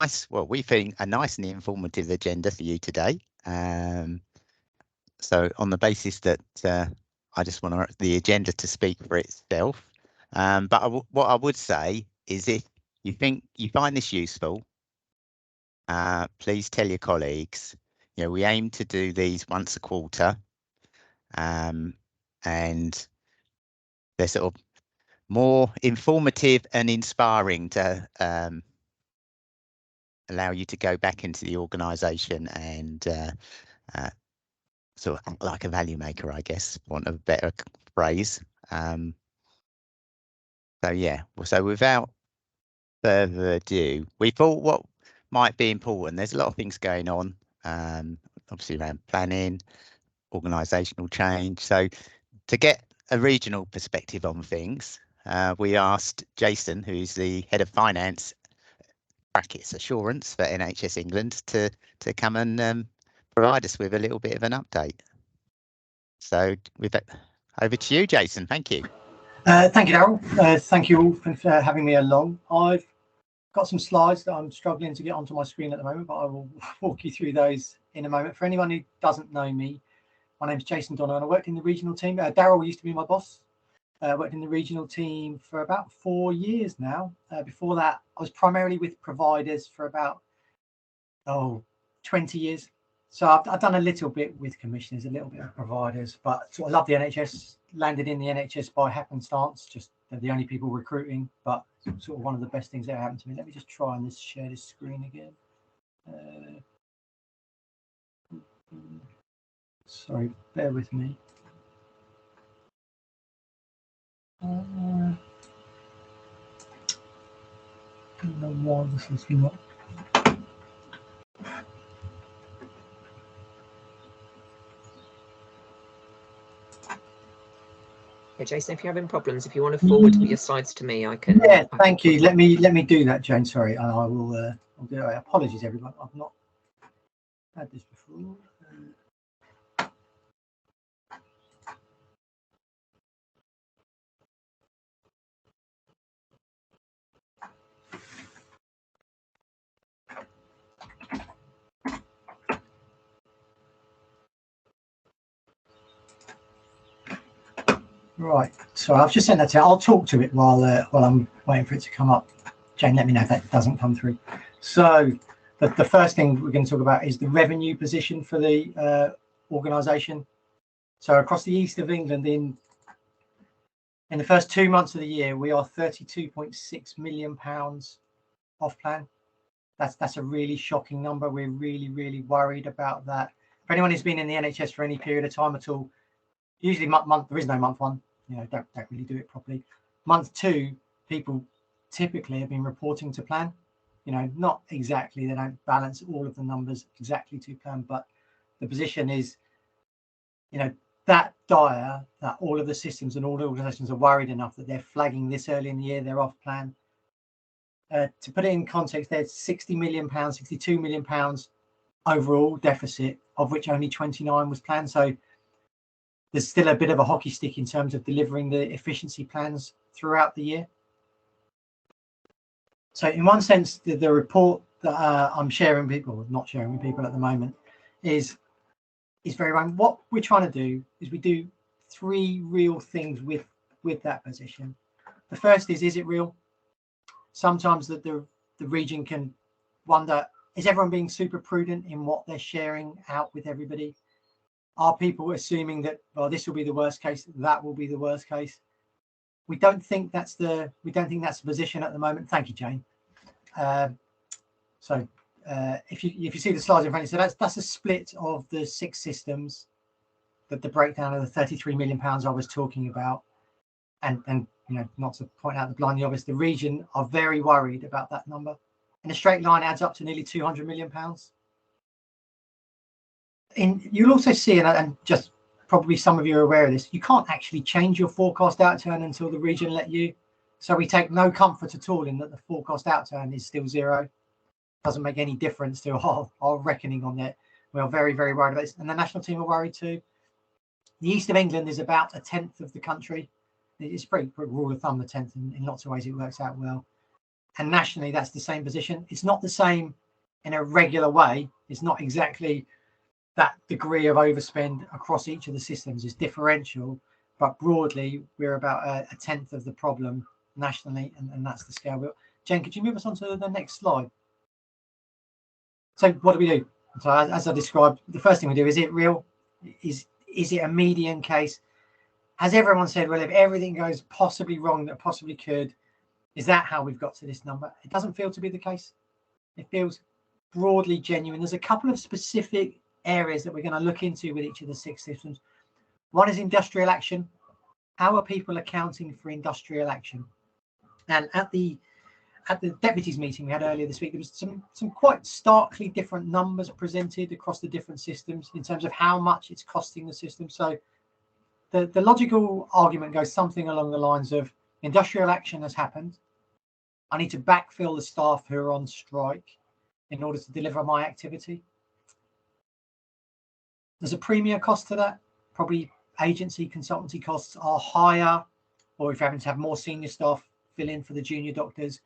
nice, well, we think a nice and informative agenda for you today. So on the basis that I just want the agenda to speak for itself. But what I would say is if you think you find this useful, please tell your colleagues. We aim to do these once a quarter, and they're sort of more informative and inspiring to allow you to go back into the organisation and sort of act like a value maker, I guess, want a better phrase. So yeah, so without further ado, we thought what might be important. There's a lot of things going on, obviously around planning, organisational change. So to get a regional perspective on things, we asked Jason, who's the head of finance brackets assurance for NHS England, to come and provide us with a little bit of an update. So with that, over to you, Jason. Thank you. Thank you, Daryl. Thank you all for having me along. I've got some slides that I'm struggling to get onto my screen at the moment, but I will walk you through those in a moment. For anyone who doesn't know me, my name's Jason Donner and I worked in the regional team. Daryl used to be my boss. Worked in the regional team for about 4 years now. Before that, I was primarily with providers for about 20 years. So I've done a little bit with commissioners, a little bit of providers, but sort of love the NHS, landed in the NHS by happenstance, just they're the only people recruiting, but sort of one of the best things that happened to me. Let me just try and share this screen again. Sorry, bear with me. I don't know why this is not. Yeah, Jason, if you're having problems, if you want to forward your slides to me, I can. Yeah, thank you. Let me do that, Jane. Sorry, and I will. I'll do it. Apologies, everyone. I've not had this before. Right, so I've just sent that to you. I'll talk to it while I'm waiting for it to come up. Jane, let me know if that doesn't come through. So the first thing we're going to talk about is the revenue position for the organisation. So across the east of England, in the first 2 months of the year, we are £32.6 million off plan. That's a really shocking number. We're really worried about that. For anyone who's been in the NHS for any period of time at all, usually month there is no month one, don't really do it properly. Month two, people typically have been reporting to plan, not exactly, they don't balance all of the numbers exactly to plan, but the position is that dire that all of the systems and all the organizations are worried enough that they're flagging this early in the year they're off plan. To put it in context, there's £60 million, £62 million overall deficit, of which only 29 was planned. So there's still a bit of a hockey stick in terms of delivering the efficiency plans throughout the year. So in one sense, the report that I'm sharing with people, not sharing with people at the moment, is very wrong. What we're trying to do is we do 3 real things with that position. The first is it real? Sometimes the region can wonder, is everyone being super prudent in what they're sharing out with everybody? Are people assuming that, well, this will be the worst case, that will be the worst case? We don't think that's the position at the moment. Thank you, Jane. If you see the slides in front of you, so that's a split of the 6 systems, that the breakdown of the £33 million I was talking about, and not to point out the blindly obvious, the region are very worried about that number. In a straight line, adds up to nearly £200 million. You'll also see, and just probably some of you are aware of this, you can't actually change your forecast outturn until the region let you. So we take no comfort at all in that the forecast outturn is still 0. Doesn't make any difference to our reckoning on it. We are very worried about this, and the national team are worried too. The east of England is about 1/10 of the country. It's pretty rule of thumb, the 10th, in lots of ways it works out well. and nationally that's the same position. It's not the same in a regular way. It's not exactly that degree of overspend across each of the systems. Is differential, but broadly we're about a tenth of the problem nationally, and that's the scale. But Jen, could you move us on to the next slide? So what do we do? So as I described, the first thing we do, is it real? Is it a median case? Has everyone said, well, if everything goes possibly wrong that possibly could, is that how we've got to this number? It doesn't feel to be the case. It feels broadly genuine. There's a couple of specific areas that we're going to look into with each of the 6 systems. One is industrial action. How are people accounting for industrial action? And at the deputies meeting we had earlier this week, there was some quite starkly different numbers presented across the different systems in terms of how much it's costing the system. So the logical argument goes something along the lines of, industrial action has happened. I need to backfill the staff who are on strike in order to deliver my activity. There's a premium cost to that. Probably agency consultancy costs are higher, or if you're having to have more senior staff fill in for the junior doctors,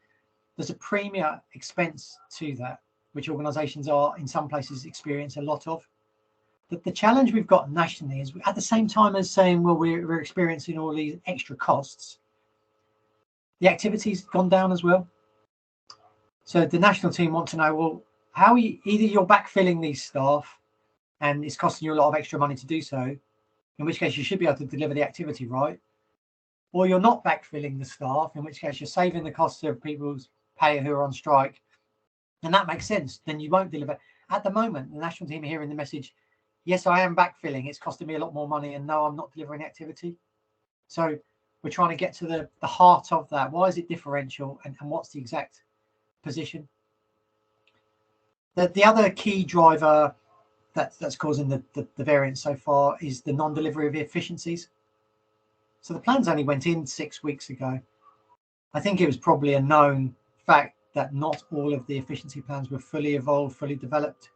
there's a premium expense to that, which organisations are in some places experience a lot of. The challenge we've got nationally is, at the same time as saying, well, we're experiencing all these extra costs, the activity's gone down as well. So the national team want to know, well, how either you're backfilling these staff and it's costing you a lot of extra money to do so, in which case you should be able to deliver the activity right, or you're not backfilling the staff, in which case you're saving the costs of people's pay who are on strike, and that makes sense. Then you won't deliver. At the moment, the national team are hearing the message, yes, I am backfilling, it's costing me a lot more money, and no, I'm not delivering activity. So we're trying to get to the heart of that. Why is it differential, and what's the exact position? The other key driver that's causing the variance so far is the non-delivery of efficiencies. So the plans only went in 6 weeks ago. I think it was probably a known fact that not all of the efficiency plans were fully evolved, fully developed,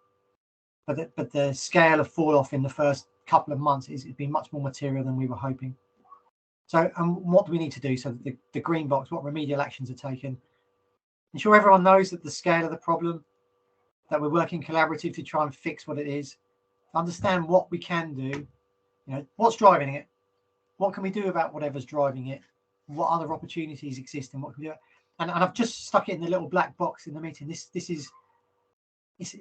but the scale of fall off in the first couple of months has been much more material than we were hoping. So what do we need to do? So the green box, what remedial actions are taken? Ensure everyone knows that the scale of the problem, that we're working collaboratively to try and fix what it is, understand what we can do, what's driving it, what can we do about whatever's driving it, what other opportunities exist, and what can we do. And I've just stuck it in the little black box in the meeting. It's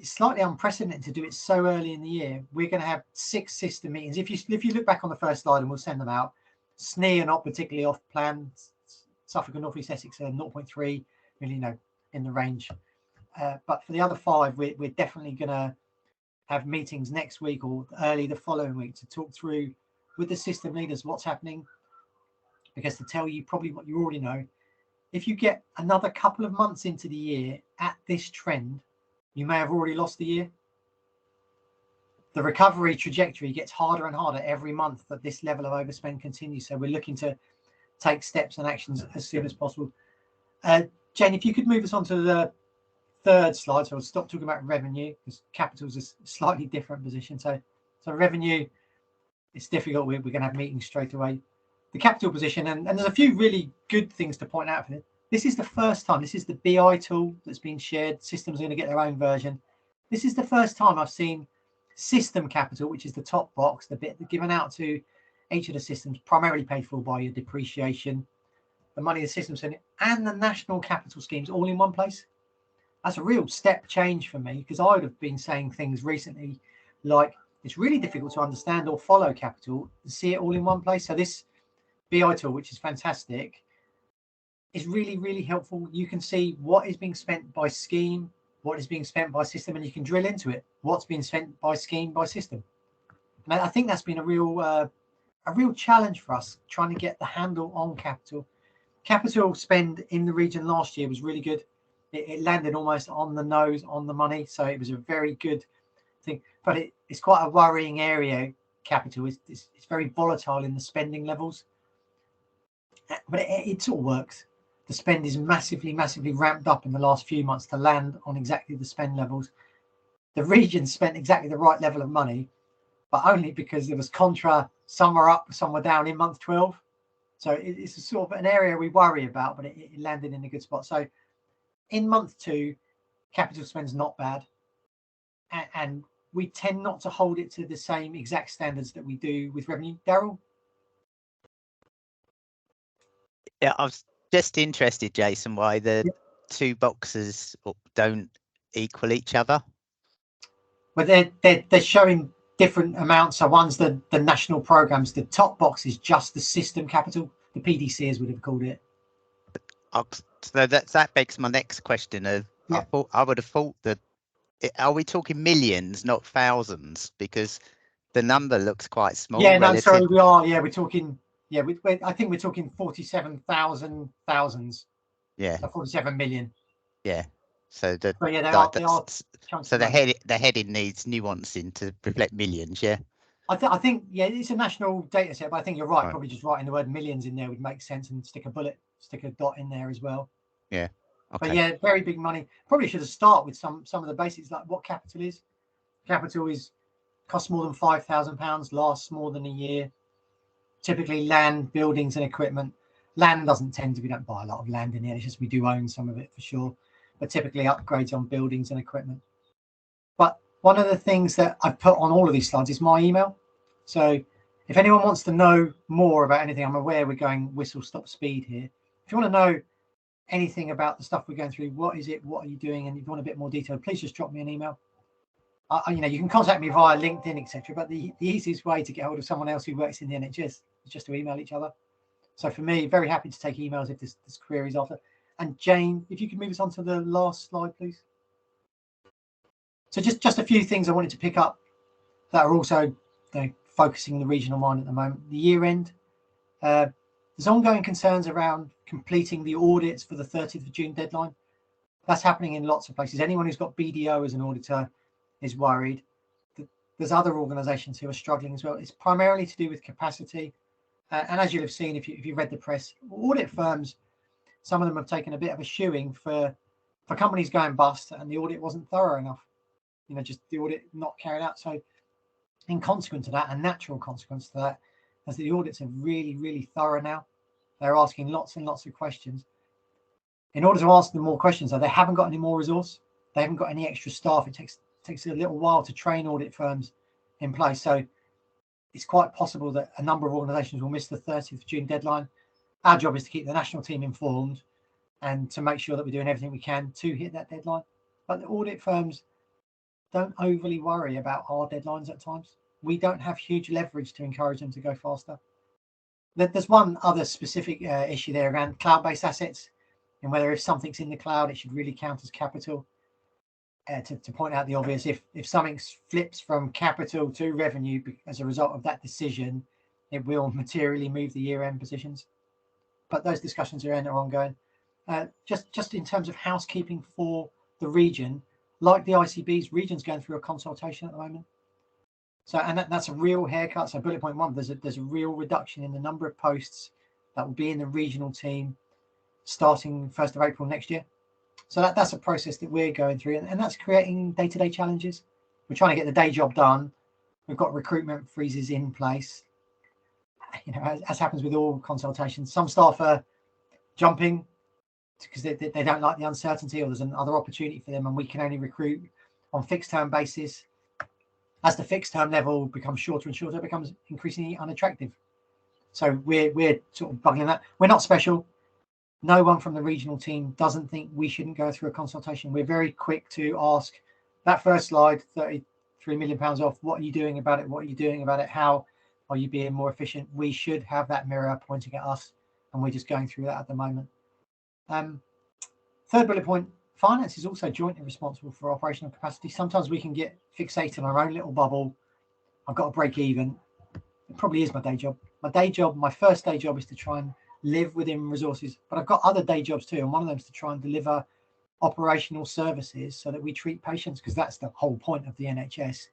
slightly unprecedented to do it so early in the year. We're going to have 6 system meetings. If you look back on the first slide, and we'll send them out, SNE are not particularly off plan. Suffolk and North East Essex are 0.3, really, in the range. But for the other 5, we're definitely going to have meetings next week or early the following week to talk through with the system leaders what's happening. Because to tell you probably what you already know, if you get another couple of months into the year at this trend, you may have already lost the year. The recovery trajectory gets harder and harder every month that this level of overspend continues. So we're looking to take steps and actions as soon as possible. Jane, if you could move us on to the 3rd slide, so I'll stop talking about revenue, because capital is a slightly different position. So revenue, it's difficult. We're going to have meetings straight away. The capital position, and there's a few really good things to point out for this. This is the first time, this is the BI tool that's been shared. Systems are going to get their own version. This is the first time I've seen system capital, which is the top box, the bit given out to each of the systems, primarily paid for by your depreciation, the money the system's in, and the national capital schemes all in one place. That's a real step change for me, because I would have been saying things recently like it's really difficult to understand or follow capital and see it all in one place. So this BI tool, which is fantastic, is really, really helpful. You can see what is being spent by scheme, what is being spent by system, and you can drill into it. What's being spent by scheme, by system. And I think that's been a real challenge for us, trying to get the handle on capital. Capital spend in the region last year was really good. It landed almost on the nose, on the money. So it was a very good thing. But it's quite a worrying area, capital. It's very volatile in the spending levels. But it all works. The spend is massively, massively ramped up in the last few months to land on exactly the spend levels. The region spent exactly the right level of money, but only because there was contra, some were up, some were down in month 12. So it's a sort of an area we worry about, but it landed in a good spot. So in month 2, capital spend's not bad, and we tend not to hold it to the same exact standards that we do with revenue. Daryl? Yeah, I was just interested, Jason, why the Yep. 2 boxes don't equal each other. But they're showing different amounts. So one's the national programs. The top box is just the system capital, the PDC as we'd have called it. So that begs my next question of, Yeah. I would have thought that, are we talking millions, not thousands? Because the number looks quite small. Yeah, no, relative. sorry, we are. Yeah, we're talking. Yeah, I think we're talking 47,000 thousands. Yeah. So 47 million. Yeah. So the But yeah, they are chunks so of money. the heading needs nuancing to reflect millions. Yeah. I think yeah, it's a national data set, but I think you're right. Right. Probably just writing the word millions in there would make sense, and stick a dot in there as well. Yeah. Okay. But yeah, very big money. Probably should have started with some of the basics, like what capital is. Capital costs more than £5,000, lasts more than a year. Typically land, buildings and equipment. Land doesn't tend to, we don't buy a lot of land in here. It's just we do own some of it for sure. But typically upgrades on buildings and equipment. But one of the things that I've put on all of these slides is my email. So if anyone wants to know more about anything, I'm aware we're going whistle stop speed here. If you want to know anything about the stuff we're going through, what is it, what are you doing, and if you want a bit more detail, please just drop me an email. You can contact me via LinkedIn, etc. But the easiest way to get hold of someone else who works in the NHS is just to email each other. So for me, very happy to take emails if there's queries after. And Jane, if you could move us on to the last slide, please. So just a few things I wanted to pick up that are also focusing the regional mind at the moment. The year end, there's ongoing concerns around completing the audits for the 30th of June deadline. That's happening in lots of places. Anyone who's got BDO as an auditor is worried. There's other organisations who are struggling as well. It's primarily to do with capacity. And as you'll have seen, if you've read the press, audit firms, some of them have taken a bit of a shoeing for companies going bust, and the audit wasn't thorough enough. Just the audit not carried out. So in consequence of that, a natural consequence to that, is that the audits are really, really thorough now. They're asking lots and lots of questions. In order to ask them more questions, though, they haven't got any more resource. They haven't got any extra staff. It takes a little while to train audit firms in place. So it's quite possible that a number of organisations will miss the 30th of June deadline. Our job is to keep the national team informed and to make sure that we're doing everything we can to hit that deadline. But the audit firms don't overly worry about our deadlines at times. We don't have huge leverage to encourage them to go faster. There's one other specific issue there around cloud-based assets, and whether if something's in the cloud, it should really count as capital. To point out the obvious, if something flips from capital to revenue as a result of that decision, it will materially move the year-end positions. But those discussions are ongoing. Just in terms of housekeeping for the region, like the ICBs, region's going through a consultation at the moment. So, and that's a real haircut. So bullet point 1, there's a real reduction in the number of posts that will be in the regional team starting 1st of April next year. So that's a process that we're going through, and that's creating day-to-day challenges. We're trying to get the day job done. We've got recruitment freezes in place. As happens with all consultations, some staff are jumping because they don't like the uncertainty, or there's another opportunity for them, and we can only recruit on fixed-term basis. As the fixed-term level becomes shorter and shorter, it becomes increasingly unattractive. So we're sort of bugging that. We're not special. No one from the regional team doesn't think we shouldn't go through a consultation. We're very quick to ask that first slide, £33 million off. What are you doing about it? What are you doing about it? How are you being more efficient? We should have that mirror pointing at us, and we're just going through that at the moment. Third bullet point, finance is also jointly responsible for operational capacity. Sometimes we can get fixated on our own little bubble. I've got to break even. It probably is my day job. My first day job is to try and live within resources, but I've got other day jobs too, and one of them is to try and deliver operational services so that we treat patients, because that's the whole point of the NHS.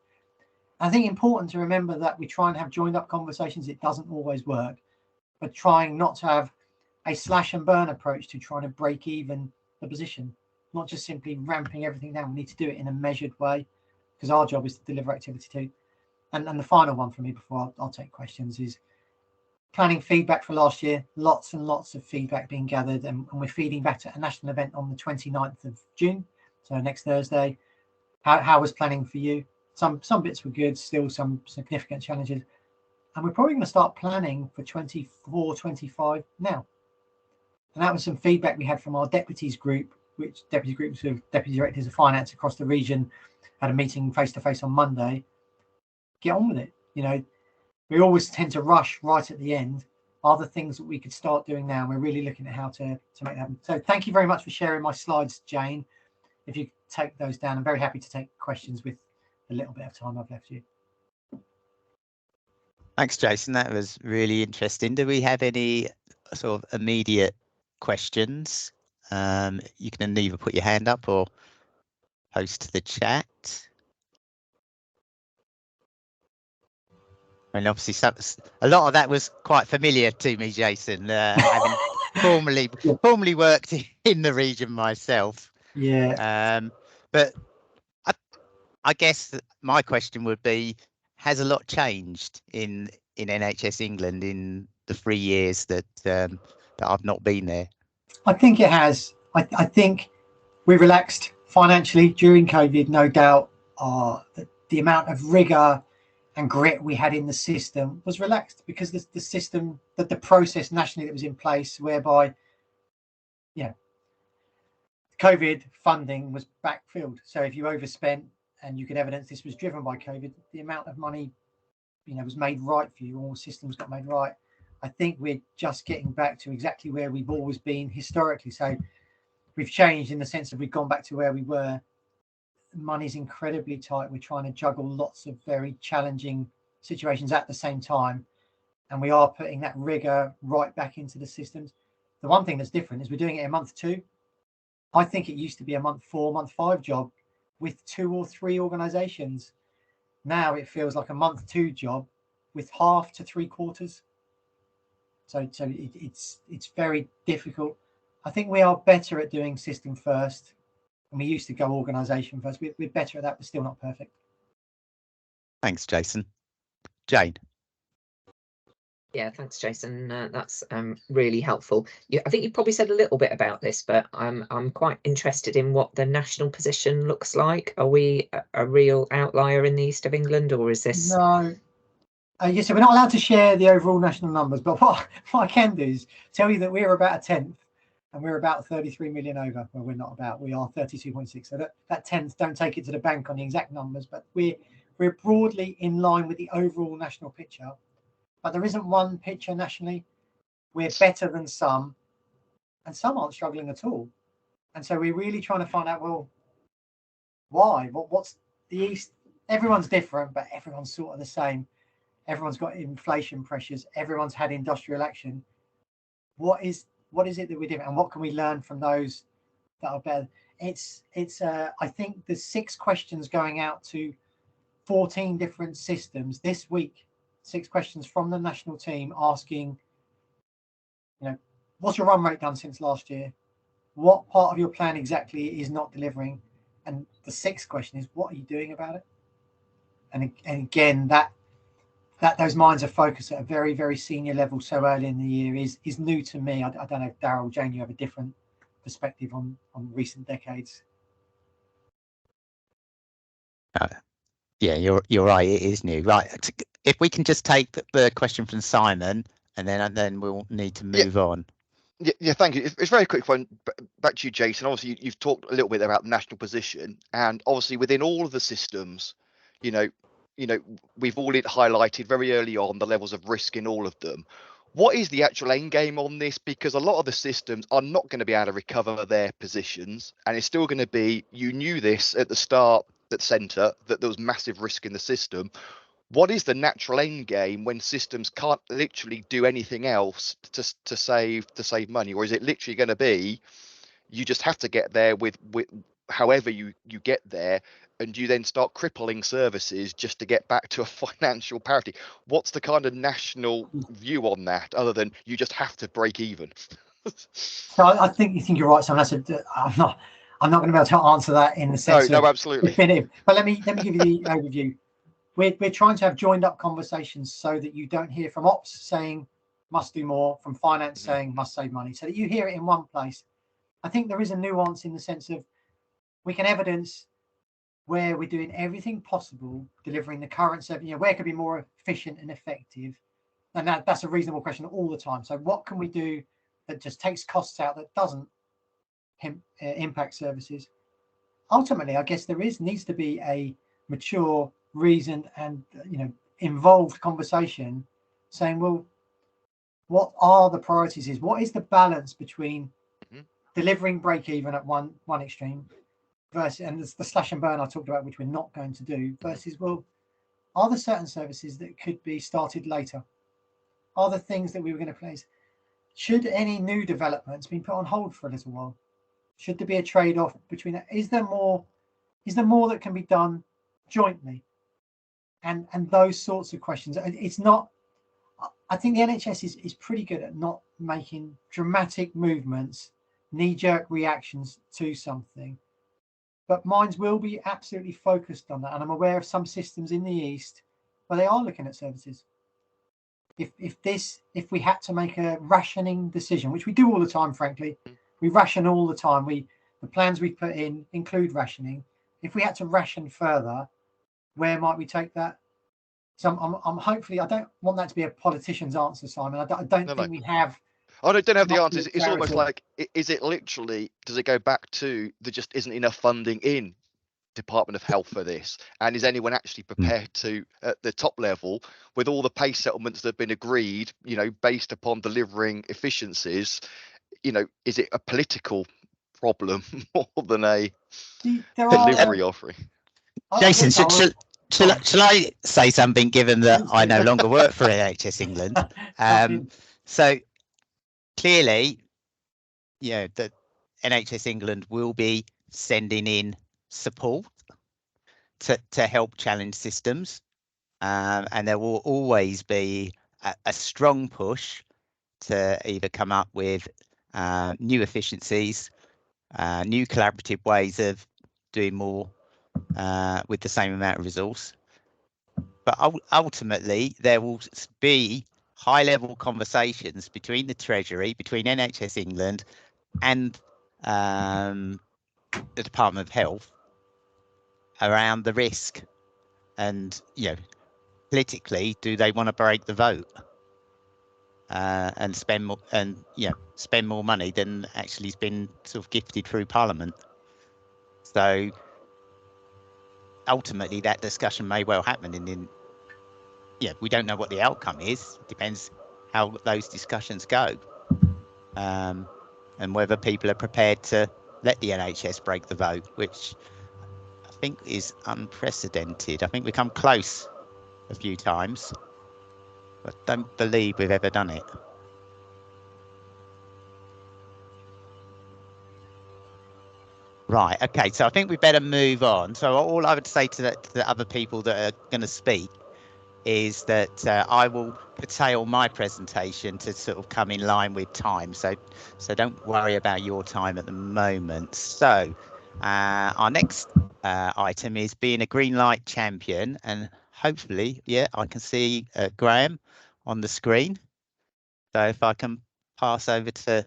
I think important to remember that we try and have joined up conversations. It doesn't always work, but trying not to have a slash and burn approach to trying to break even the position, not just simply ramping everything down. We need to do it in a measured way, because our job is to deliver activity too. And the final one for me before I'll take questions is planning feedback for last year, lots and lots of feedback being gathered, and we're feeding back to a national event on the 29th of June, so next Thursday. How was planning for you? Some bits were good, still some significant challenges, and we're probably going to start planning for 24, 25 now. And that was some feedback we had from our deputies group, which deputy groups of deputy directors of finance across the region had a meeting face to face on Monday. Get on with it. You know, we always tend to rush right at the end. Are there things that we could start doing now? And we're really looking at how to make that happen. So thank you very much for sharing my slides, Jane. If you take those down, I'm very happy to take questions with the little bit of time I've left you. Thanks, Jason. That was really interesting. Do we have any sort of immediate questions? You can either put your hand up or post the chat. And obviously, a lot of that was quite familiar to me, Jason, having formerly worked in the region myself. Yeah. But I guess my question would be: has a lot changed in NHS England in the 3 years that I've not been there? I think it has. I think we relaxed financially during COVID, no doubt. The amount of rigour and grit we had in the system was relaxed because the system, that the process nationally that was in place, whereby, COVID funding was backfilled. So if you overspent and you could evidence this was driven by COVID, the amount of money, was made right for you. All systems got made right. I think we're just getting back to exactly where we've always been historically. So we've changed in the sense that we've gone back to where we were. Money's incredibly tight. We're trying to juggle lots of very challenging situations at the same time, and we are putting that rigor right back into the systems. The one thing that's different is we're doing it in month 2. I think it used to be a month 4, month 5 job with 2 or 3 organizations. Now it feels like a month 2 job with half to 3/4. So it's very difficult. I think we are better at doing system first. And we used to go organisation first. We're better at that, but still not perfect. Thanks, Jason. Jane. Yeah, thanks, Jason. That's really helpful. I think you probably said a little bit about this, but I'm quite interested in what the national position looks like. Are we a real outlier in the east of England, or is this? No. Yes, so we're not allowed to share the overall national numbers, but what I can do is tell you that we're about a 10th. And we're about 33 million over. Well, we're not about. We are 32.6. So that 10th, don't take it to the bank on the exact numbers, but we're broadly in line with the overall national picture. But there isn't one picture nationally. We're better than some, and some aren't struggling at all. And so we're really trying to find out, well, why? What's the East? Everyone's different, but everyone's sort of the same. Everyone's got inflation pressures. Everyone's had industrial action. What is it that we're doing, and what can we learn from those that are better? It's I think there's 6 questions going out to 14 different systems this week. 6 questions from the national team asking, what's your run rate done since last year? What part of your plan exactly is not delivering? And the 6th question is, what are you doing about it? And again, that those minds are focused at a very, very senior level so early in the year is new to me. I don't know, Daryl, Jane, you have a different perspective on recent decades. Yeah, you're right. It is new, right? If we can just take the question from Simon, and then we'll need to move on. Yeah, thank you. It's a very quick one. Back to you, Jason. Obviously, you've talked a little bit about the national position, and obviously within all of the systems, we've all highlighted very early on the levels of risk in all of them. What is the actual end game on this? Because a lot of the systems are not going to be able to recover their positions, and it's still going to be, you knew this at the start, at centre, that there was massive risk in the system. What is the natural end game when systems can't literally do anything else to save money? Or is it literally going to be, you just have to get there with however you get there, and you then start crippling services just to get back to a financial parity? What's the kind of national view on that, other than you just have to break even? So I think you're right, Simon. I'm not going to be able to answer that in the sense no, absolutely definitive. But let me give you the overview. We're trying to have joined up conversations so that you don't hear from ops saying, must do more, from finance Mhm. saying must save money, so that you hear it in one place. I think there is a nuance in the sense of we can evidence where we're doing everything possible, delivering the current service, where it could be more efficient and effective. And that's a reasonable question all the time. So what can we do that just takes costs out, that doesn't impact services? Ultimately, I guess there needs to be a mature, reasoned, and involved conversation saying, well, what are the priorities? What is the balance between delivering break even at one extreme versus, and the slash and burn I talked about, which we're not going to do, versus, well, are there certain services that could be started later? Are there things that we were going to place? Should any new developments be put on hold for a little while? Should there be a trade-off between that? Is there more that can be done jointly? And those sorts of questions. It's not, I think the NHS is pretty good at not making dramatic movements, knee-jerk reactions to something. But Minds will be absolutely focused on that. And I'm aware of some systems in the East where they are looking at services. If we had to make a rationing decision, which we do all the time, frankly, we ration all the time. The plans we put in include rationing. If we had to ration further, where might we take that? So I'm hopefully, I don't want that to be a politician's answer, Simon. I don't think we have. I don't have the much answers. It's almost like, is it literally, does it go back to there just isn't enough funding in Department of Health for this? And is anyone actually prepared to, at the top level, with all the pay settlements that have been agreed, based upon delivering efficiencies, is it a political problem more than a delivery offering? Jason, shall I say something, given that I no longer work for NHS England? So clearly, the NHS England will be sending in support to help challenge systems, and there will always be a strong push to either come up with new efficiencies, new collaborative ways of doing more with the same amount of resource. But ultimately, there will be high-level conversations between the Treasury, between NHS England and the Department of Health around the risk. And, politically, do they want to break the vote and spend more money than actually has been sort of gifted through Parliament? So ultimately, that discussion may well happen we don't know what the outcome is. It depends how those discussions go, and whether people are prepared to let the NHS break the vote, which I think is unprecedented. I think we've come close a few times, but don't believe we've ever done it. Right, okay, so I think we better move on. So all I would say to the other people that are going to speak is that I will curtail my presentation to sort of come in line with time. So don't worry about your time at the moment. So our next item is being a green light champion, and hopefully, I can see Graham on the screen. So if I can pass over to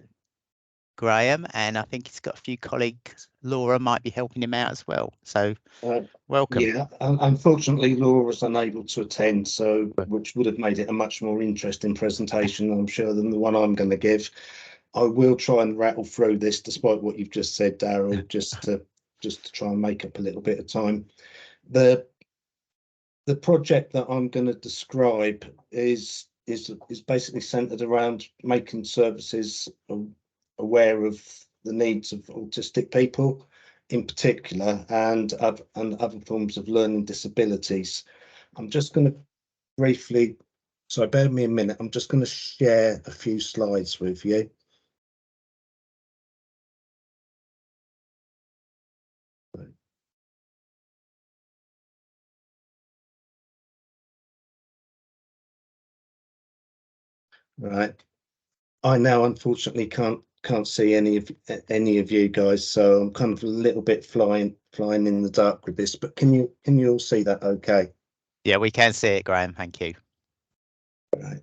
Graham, and I think he's got a few colleagues. Laura might be helping him out as well. So welcome. Yeah, unfortunately, Laura was unable to attend, which would have made it a much more interesting presentation, I'm sure, than the one I'm going to give. I will try and rattle through this, despite what you've just said, Daryl, just to try and make up a little bit of time. The project that I'm going to describe is basically centered around making services aware of the needs of autistic people in particular, and other forms of learning disabilities. I'm just going to briefly, so bear with me a minute, I'm just going to share a few slides with you. Right, I now unfortunately can't see any of you guys, so I'm kind of a little bit flying in the dark with this, but can you all see that okay? Yeah, we can see it, Graham, thank you. Right,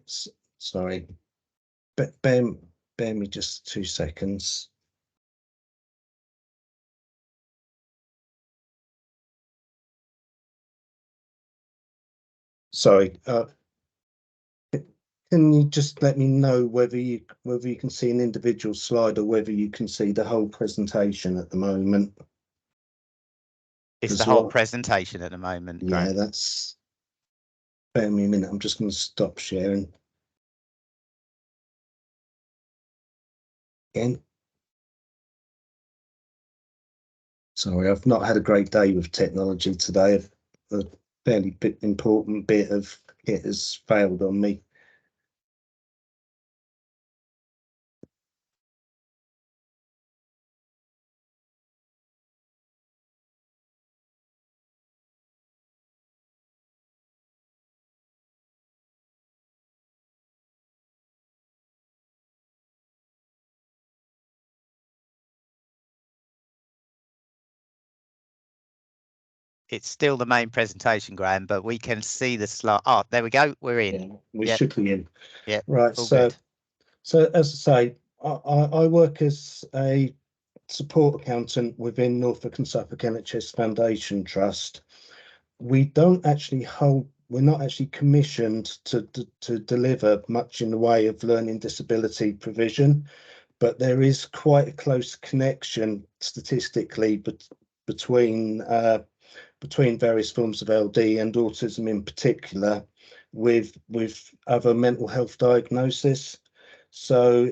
sorry, bear me just 2 seconds. Sorry, can you just let me know whether you can see an individual slide or whether you can see the whole presentation at the moment? It's the As whole well. presentation at the moment. Yeah, Graham. that's. Bear me a minute. I'm just going to stop sharing. Again. Sorry, I've not had a great day with technology today. A fairly important bit of it has failed on me. It's still the main presentation, Graham, but we can see the slide. Oh, there we go. We're in. Yeah, we Yep. should be in. Yeah. Right. All So, good. so as I say, I work as a support accountant within Norfolk and Suffolk NHS Foundation Trust. We don't actually hold. We're not actually commissioned to deliver much in the way of learning disability provision, but there is quite a close connection statistically between various forms of LD and autism in particular, with other mental health diagnosis. So,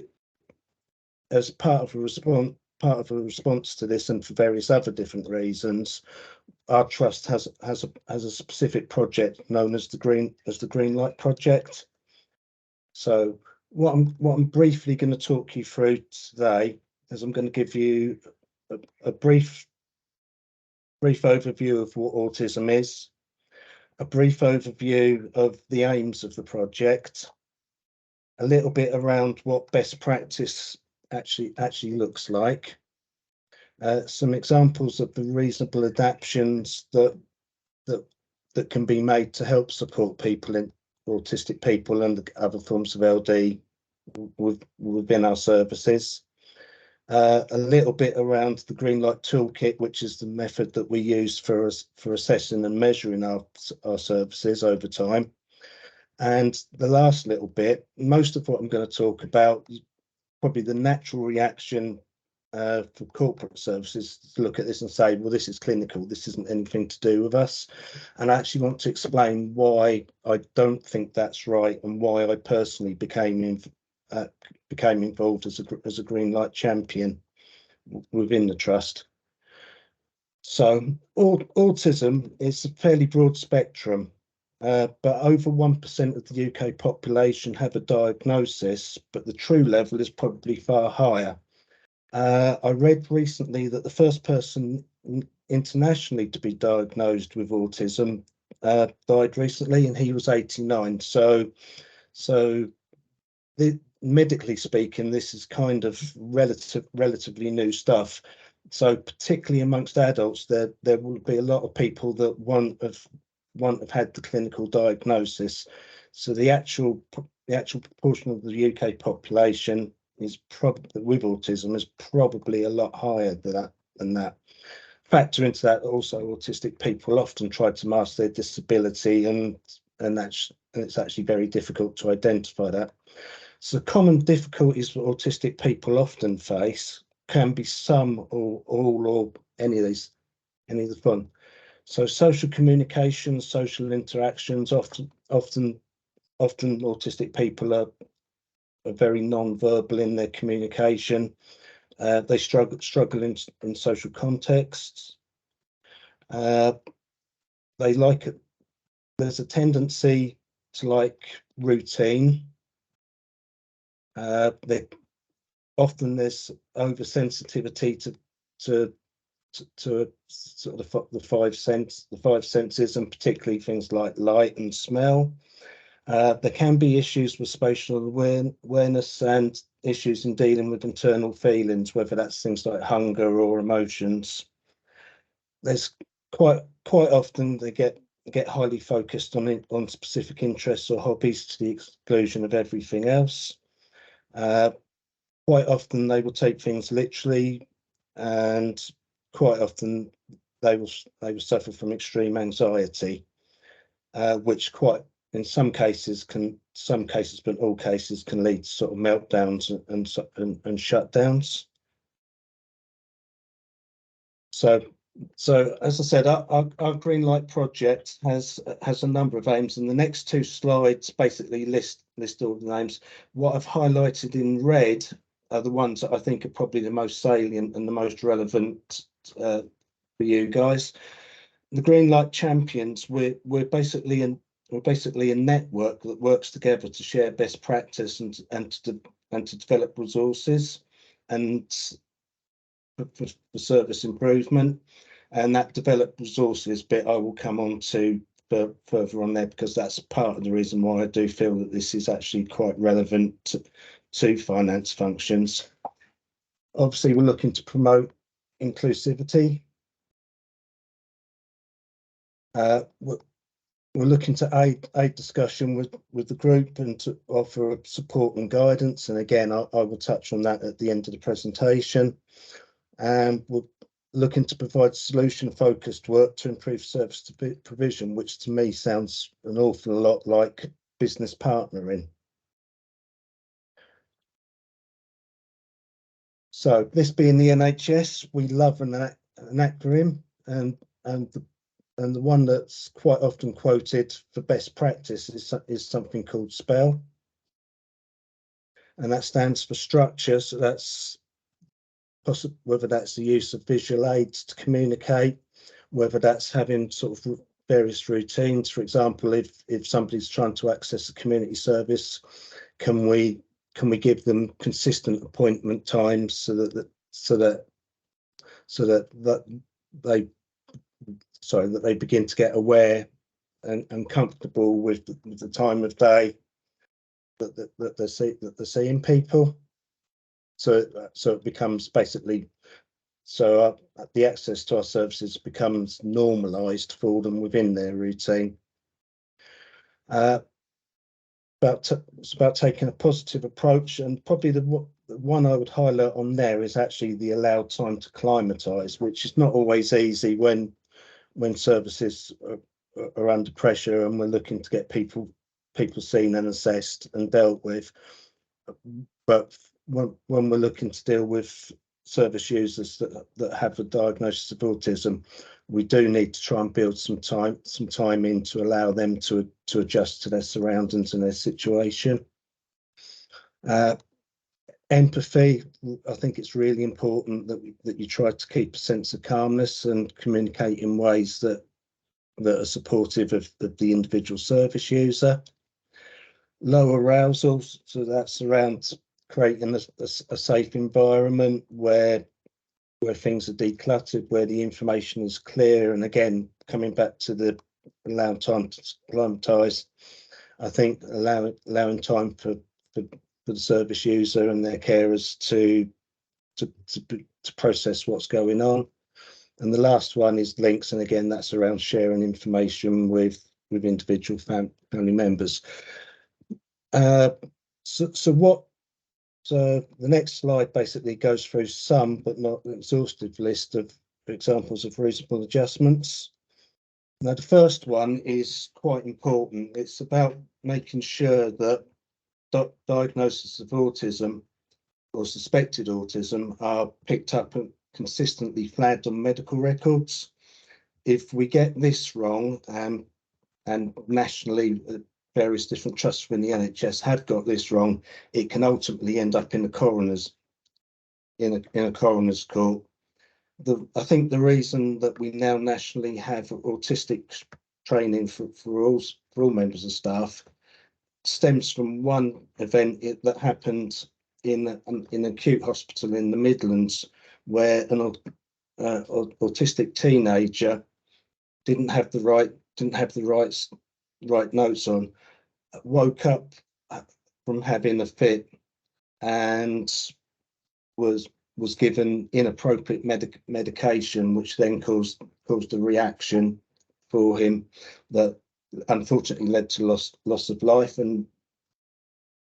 as part of a response to this, and for various other different reasons, our trust has a specific project known as the Green Light Project. So what I'm briefly going to talk you through today is I'm going to give you a brief overview of what autism is, a brief overview of the aims of the project, a little bit around what best practice actually looks like, some examples of the reasonable adaptations that can be made to help support autistic people and other forms of LD within our services. A little bit around the Green Light Toolkit, which is the method that we use for assessing and measuring our services over time. And the last little bit, most of what I'm going to talk about is probably the natural reaction for corporate services to look at this and say, well, this is clinical, this isn't anything to do with us. And I actually want to explain why I don't think that's right and why I personally became involved as a Green Light champion within the trust. So autism is a fairly broad spectrum, but over 1% of the UK population have a diagnosis, but the true level is probably far higher. I read recently that the first person internationally to be diagnosed with autism died recently, and he was 89. So medically speaking, this is kind of relatively new stuff. So particularly amongst adults, there will be a lot of people that won't have had the clinical diagnosis. So the actual proportion of the UK population is probably with autism is probably a lot higher than that. Factor into that also, autistic people often try to mask their disability, and it's actually very difficult to identify that. So common difficulties that autistic people often face can be some or all or any of the fun. So social communication, social interactions, often autistic people are very non-verbal in their communication. They struggle in social contexts. They like it. There's a tendency to like routine. There's oversensitivity to sort of the five senses, and particularly things like light and smell. There can be issues with spatial awareness and issues in dealing with internal feelings, whether that's things like hunger or emotions. There's quite often they get highly focused on specific interests or hobbies to the exclusion of everything else. Quite often they will take things literally, and quite often they will suffer from extreme anxiety, which quite in some cases, but all cases can lead to sort of meltdowns and shutdowns. So as I said, our green light project has a number of aims, and the next two slides basically list all the names. What I've highlighted in red are the ones that I think are probably the most salient and the most relevant for you guys. The Green Light Champions, we're basically a network that works together to share best practice and to develop resources and for service improvement. And that developed resources bit I will come on to further on there, because that's part of the reason why I do feel that this is actually quite relevant to finance functions. Obviously, we're looking to promote inclusivity. We're looking to aid discussion with the group and to offer support and guidance. And again, I will touch on that at the end of the presentation. And we're looking to provide solution-focused work to improve service provision, which to me sounds an awful lot like business partnering. So this being the NHS, we love an acronym, and the one that's quite often quoted for best practice is something called SPELL, and that stands for structure. So that's whether that's the use of visual aids to communicate, whether that's having sort of various routines. For example, if somebody's trying to access a community service, can we give them consistent appointment times so that they begin to get aware and comfortable with the time of day that they're seeing people. So it becomes basically, the access to our services becomes normalised for them within their routine. It's about taking a positive approach, and probably the one I would highlight on there is actually the allowed time to climatise, which is not always easy when services are under pressure and we're looking to get people seen and assessed and dealt with. But when we're looking to deal with service users that have a diagnosis of autism, we do need to try and build some time in to allow them to adjust to their surroundings and their situation. Empathy, I think it's really important that you try to keep a sense of calmness and communicate in ways that are supportive of the individual service user. Low arousal, so that's around creating a safe environment where things are decluttered, where the information is clear. And again, coming back to the allowing time to acclimatise, I think allowing time for the service user and their carers to process what's going on. And the last one is links, and again, that's around sharing information with individual family members. So the next slide basically goes through some, but not an exhaustive list of examples of reasonable adjustments. Now, the first one is quite important. It's about making sure that diagnosis of autism or suspected autism are picked up and consistently flagged on medical records. If we get this wrong, and nationally, various different trusts within the NHS have got this wrong, it can ultimately end up in a coroner's court. I think the reason that we now nationally have autistic training for all members of staff stems from one event that happened in an acute hospital in the Midlands, where an autistic teenager didn't have the right notes on, woke up from having a fit and was given inappropriate medication, which then caused a reaction for him that unfortunately led to loss of life. And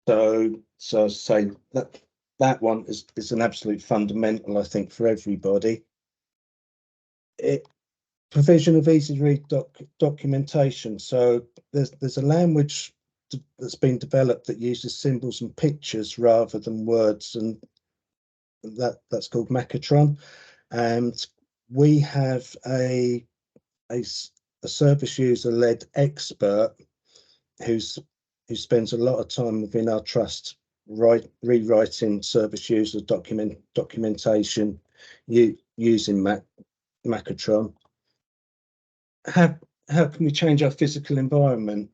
so So I say that one is an absolute fundamental, I think, for everybody. Provision of easy read documentation. So there's a language that's been developed that uses symbols and pictures rather than words, and that's called Macatron. And we have a service user led expert who spends a lot of time within our trust rewriting service user documentation using Macatron. How can we change our physical environment,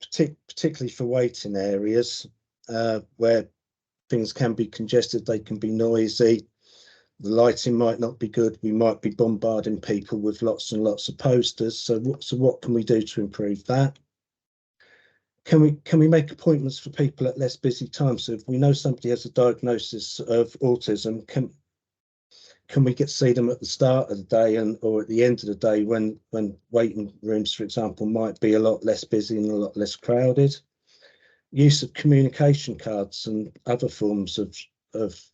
particularly for waiting areas where things can be congested, they can be noisy, the lighting might not be good, we might be bombarding people with lots and lots of posters. So what can we do to improve that? Can we make appointments for people at less busy times? So if we know somebody has a diagnosis of autism, can we see them at the start of the day or at the end of the day when waiting rooms, for example, might be a lot less busy and a lot less crowded? Use of communication cards and other forms of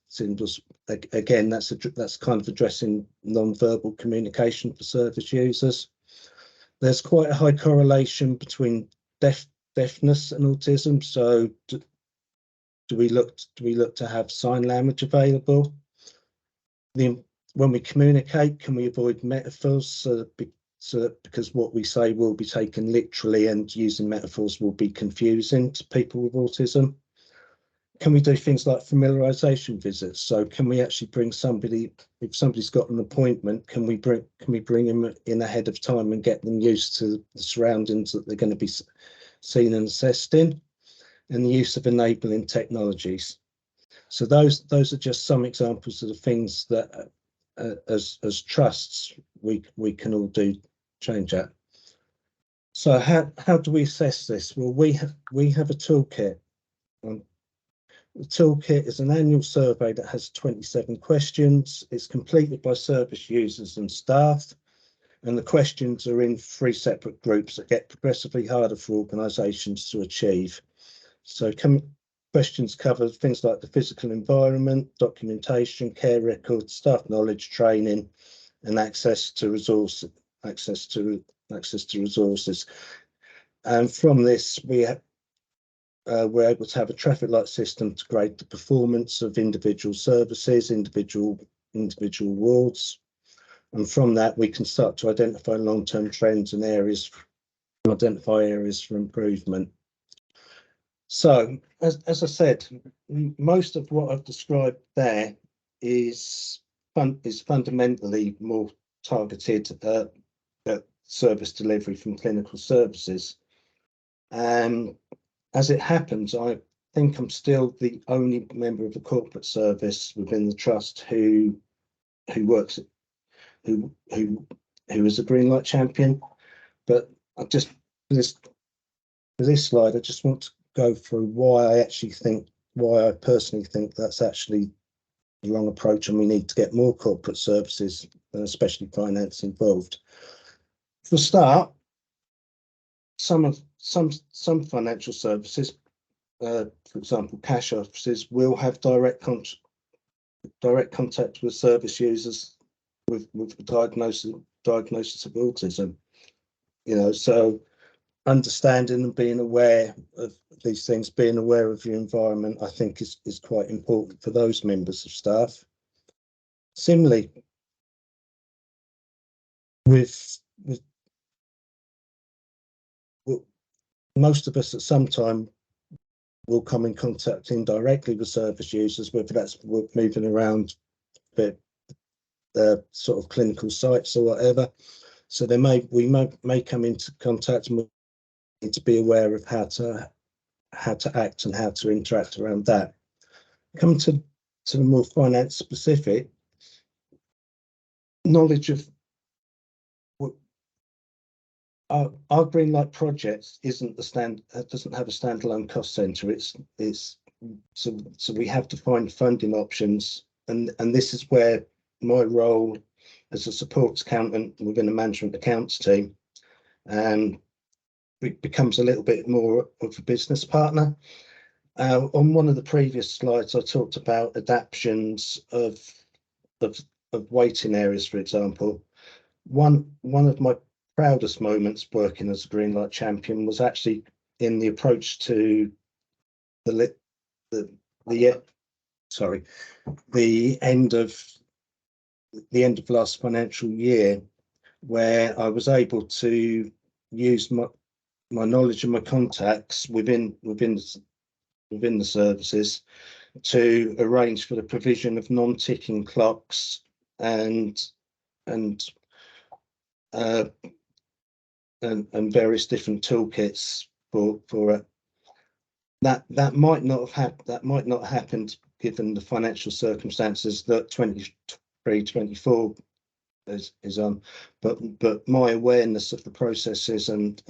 symbols. Again, that's kind of addressing non-verbal communication for service users. There's quite a high correlation between deafness and autism. So do we look to have sign language available? When we communicate, can we avoid metaphors so that because what we say will be taken literally and using metaphors will be confusing to people with autism? Can we do things like familiarization visits? So can we actually bring somebody, if somebody's got an appointment, can we bring them in ahead of time and get them used to the surroundings that they're going to be seen and assessed in? And the use of enabling technologies. So those are just some examples of the things that as trusts we can all do change at. So how do we assess this? Well, we have a toolkit. The toolkit is an annual survey that has 27 questions. It's completed by service users and staff, and the questions are in 3 separate groups that get progressively harder for organisations to achieve. So questions cover things like the physical environment, documentation, care records, staff knowledge, training, and access to resources. And from this, we're able to have a traffic light system to grade the performance of individual services, individual wards. And from that, we can start to identify long-term trends and identify areas for improvement. So, as I said, most of what I've described there is fundamentally more targeted at service delivery from clinical services. As it happens, I think I'm still the only member of the corporate service within the trust who is a green light champion. But I just for this slide, I just want to go through why I personally think that's actually the wrong approach, and we need to get more corporate services, and especially finance, involved. For a start, some financial services, for example, cash offices, will have direct contact with service users with the diagnosis of autism. So understanding and being aware of these things, being aware of your environment, I think is quite important for those members of staff. Similarly, with most of us at some time will come in contact indirectly with service users, whether that's moving around the sort of clinical sites or whatever. So we may come into contact, and we need to be aware of how to act and how to interact around that. Come to the more finance specific knowledge of our green light project doesn't have a standalone cost center. So we have to find funding options, and this is where my role as a support accountant within the management accounts team becomes a little bit more of a business partner. On one of the previous slides, I talked about adaptations of waiting areas, for example. One of my proudest moments working as a Greenlight champion was actually in the approach to the end of last financial year, where I was able to use my knowledge and my contacts within the services to arrange for the provision of non-ticking clocks and various different toolkits for it. That might not have happened given the financial circumstances that 23-24 is on, but my awareness of the processes and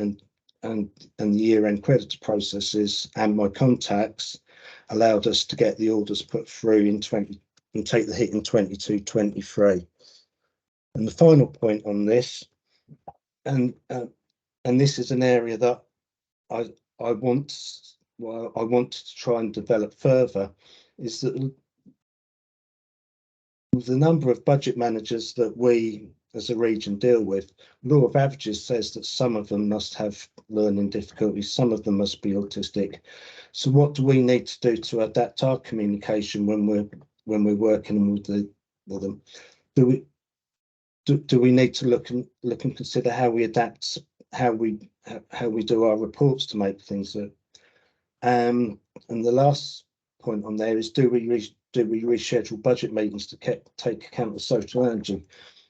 the year-end creditor processes and my contacts allowed us to get the orders put through in 20 and take the hit in 22-23. And the final point on this, and this is an area that I want to try and develop further, is that the number of budget managers that we as a region deal with, law of averages says that some of them must have learning difficulties, some of them must be autistic. So what do we need to do to adapt our communication when we're working with them? Do we need to look and consider how we adapt, how we do our reports to make things so? And the last point on there is, do we reschedule budget meetings to take account of social energy?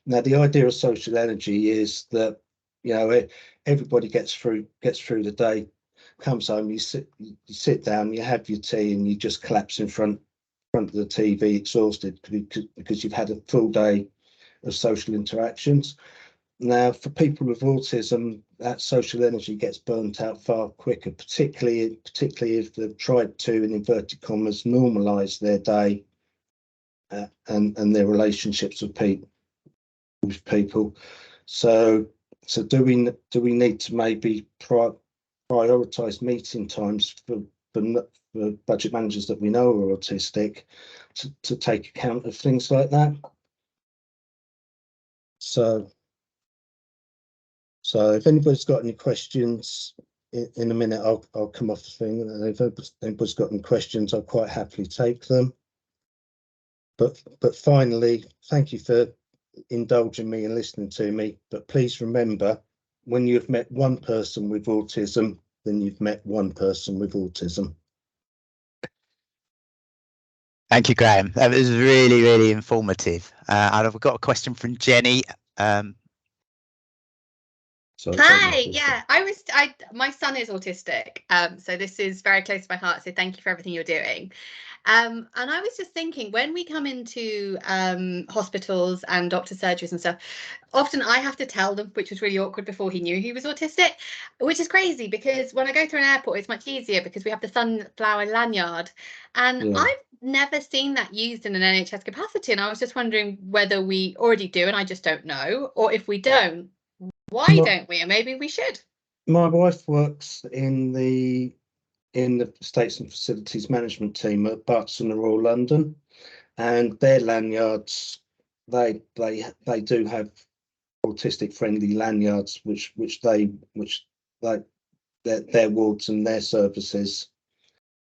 Now, the idea of social energy is that, you know, everybody gets through the day, comes home, you sit down, you have your tea, and you just collapse in front of the TV exhausted because you've had a full day of social interactions. Now, for people with autism, that social energy gets burnt out far quicker, particularly if they've tried to, in inverted commas, normalise their day and their relationships with people. So do we need to maybe prioritise meeting times for budget managers that we know are autistic to take account of things like that? So if anybody's got any questions, in a minute I'll come off the thing, and if anybody's got any questions, I'll quite happily take them. But finally, thank you for indulging me and listening to me. But please remember, when you've met one person with autism, then you've met one person with autism. Thank you, Graham. That was really, really informative. And I've got a question from Jenny. Hi, yeah, my son is autistic, so this is very close to my heart, so thank you for everything you're doing. And I was just thinking, when we come into hospitals and doctor surgeries and stuff, often I have to tell them, which was really awkward before he knew he was autistic, which is crazy because when I go through an airport, it's much easier because we have the sunflower lanyard, and yeah. I've never seen that used in an NHS capacity, and I was just wondering whether we already do and I just don't know, or if we don't, why don't we? Or maybe we should. My wife works in the Estates and Facilities Management team at Barts and Royal London, and their lanyards, they do have autistic friendly lanyards, which their wards and their services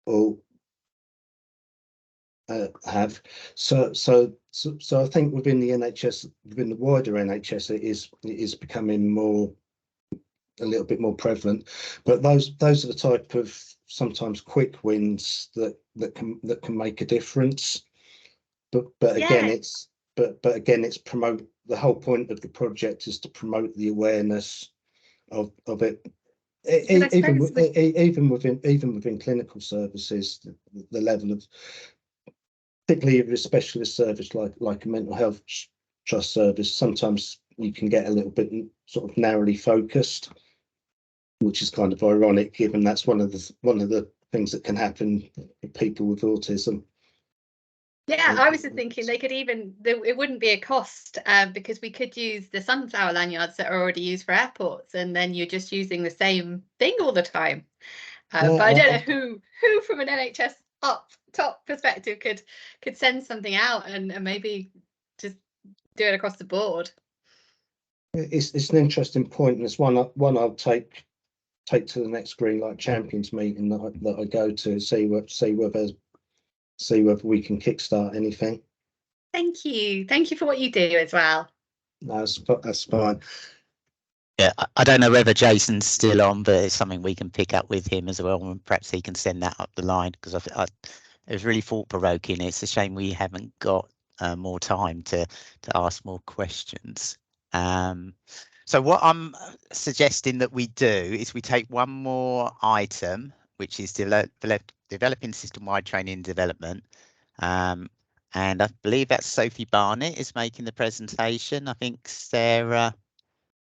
all have. So I think within the NHS, within the wider NHS, it is becoming a little bit more prevalent. But those are the type of sometimes quick wins that can make a difference. But again, it's promote. The whole point of the project is to promote the awareness of it. Even within clinical services, the level of, particularly if a specialist service like a mental health trust service, sometimes you can get a little bit sort of narrowly focused, which is kind of ironic, given that's one of the things that can happen with people with autism. Yeah, I was just thinking they could it wouldn't be a cost because we could use the sunflower lanyards that are already used for airports, and then you're just using the same thing all the time. But I don't know who from an NHS top perspective could send something out and maybe just do it across the board. It's an interesting point, and it's one I'll take to the next Greenlight Champions meeting that I go to, see whether we can kickstart anything. Thank you for what you do as well. That's fine. Yeah, I don't know whether Jason's still on, but it's something we can pick up with him as well, and perhaps he can send that up the line, because it was really thought-provoking. It's a shame we haven't got more time to ask more questions. So what I'm suggesting that we do is we take one more item, which is developing system-wide training and development. And I believe that's Sophie Barnett is making the presentation. I think Sarah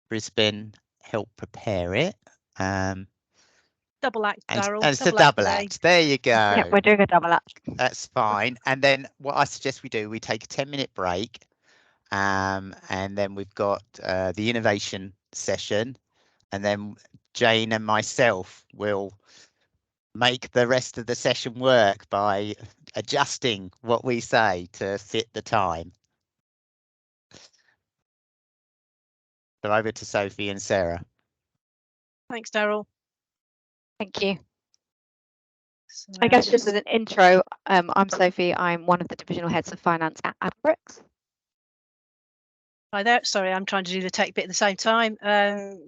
Brisbane helped prepare it. Double act, Daryl. And it's a double today. act. There you go. Yeah, we're doing a double act. That's fine. And then what I suggest we do, we take a 10-minute break. And then we've got the innovation session, and then Jane and myself will make the rest of the session work by adjusting what we say to fit the time. So over to Sophie and Sarah. Thanks, Daryl. Thank you. So, I guess just as an intro, I'm Sophie. I'm one of the divisional heads of finance at Adbrooks. Hi there. Sorry, I'm trying to do the tech bit at the same time.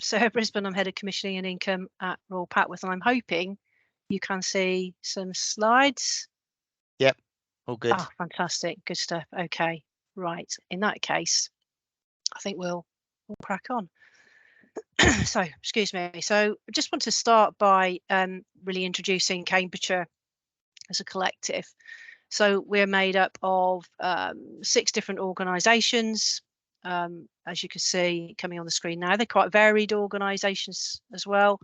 Sarah Brisbane, I'm head of commissioning and income at Royal Papworth, and I'm hoping you can see some slides. Yep, all good. Ah, fantastic. Good stuff. Okay, right. In that case, I think we'll crack on. So, excuse me. So I just want to start by really introducing Cambridgeshire as a collective. So we're made up of 6 different organisations. As you can see coming on the screen now, they're quite varied organisations as well.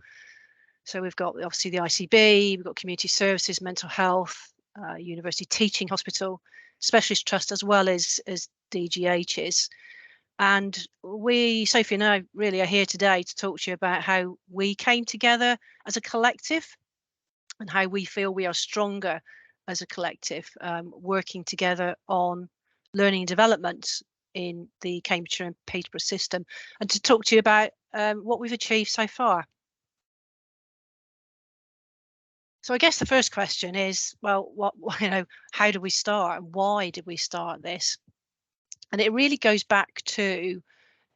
So we've got obviously the ICB, we've got community services, mental health, university teaching hospital, specialist trust, as well as DGHs. And we, Sophie and I, really are here today to talk to you about how we came together as a collective and how we feel we are stronger as a collective, working together on learning and development in the Cambridgeshire and Peterborough system, and to talk to you about what we've achieved so far. So I guess the first question is, well, how do we start and why did we start this? And it really goes back to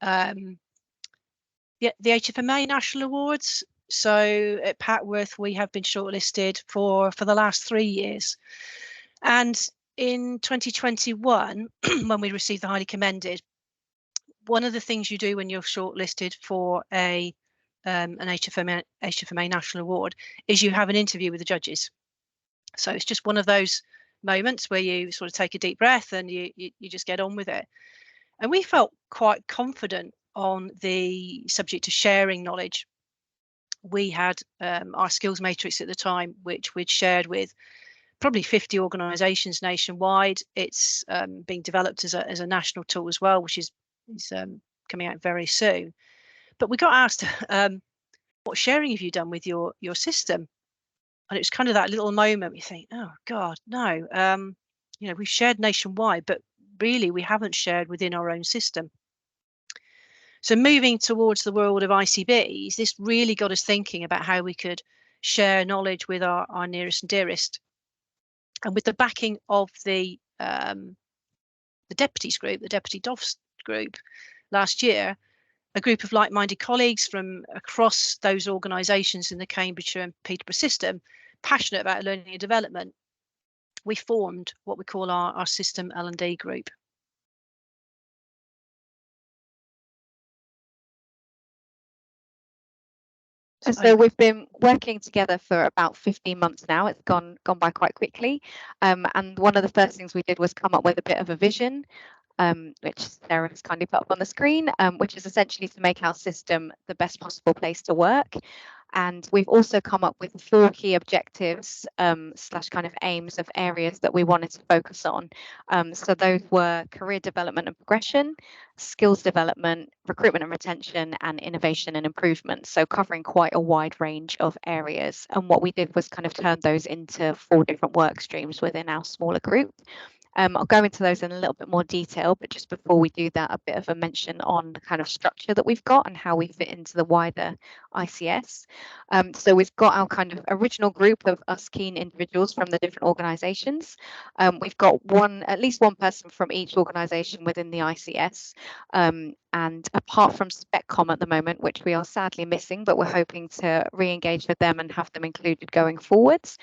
the HFMA National Awards. So at Papworth, we have been shortlisted for the last 3 years. And in 2021, when we received the highly commended, one of the things you do when you're shortlisted for an HFMA National Award is you have an interview with the judges. So it's just one of those moments where you sort of take a deep breath and you just get on with it. And we felt quite confident on the subject of sharing knowledge. We had our skills matrix at the time, which we'd shared with probably 50 organisations nationwide. It's being developed as a national tool as well, which is coming out very soon. But we got asked, what sharing have you done with your system? And it was kind of that little moment you think, oh God, no. We've shared nationwide, but really we haven't shared within our own system. So moving towards the world of ICBs, this really got us thinking about how we could share knowledge with our nearest and dearest. And with the backing of the deputies group, the deputy DOFs group last year, a group of like-minded colleagues from across those organisations in the Cambridgeshire and Peterborough system, passionate about learning and development, we formed what we call our system L&D group. So we've been working together for about 15 months now. It's gone by quite quickly. And one of the first things we did was come up with a bit of a vision, which Sarah has kindly put up on the screen, which is essentially to make our system the best possible place to work. And we've also come up with 4 key objectives slash kind of aims of areas that we wanted to focus on. So those were career development and progression, skills development, recruitment and retention, and innovation and improvement. So covering quite a wide range of areas. And what we did was kind of turn those into 4 different work streams within our smaller group. I'll go into those in a little bit more detail, but just before we do that, a bit of a mention on the kind of structure that we've got and how we fit into the wider ICS. So we've got our kind of original group of us keen individuals from the different organisations. We've got at least one person from each organisation within the ICS. And apart from SpecCom at the moment, which we are sadly missing, but we're hoping to re-engage with them and have them included going forwards.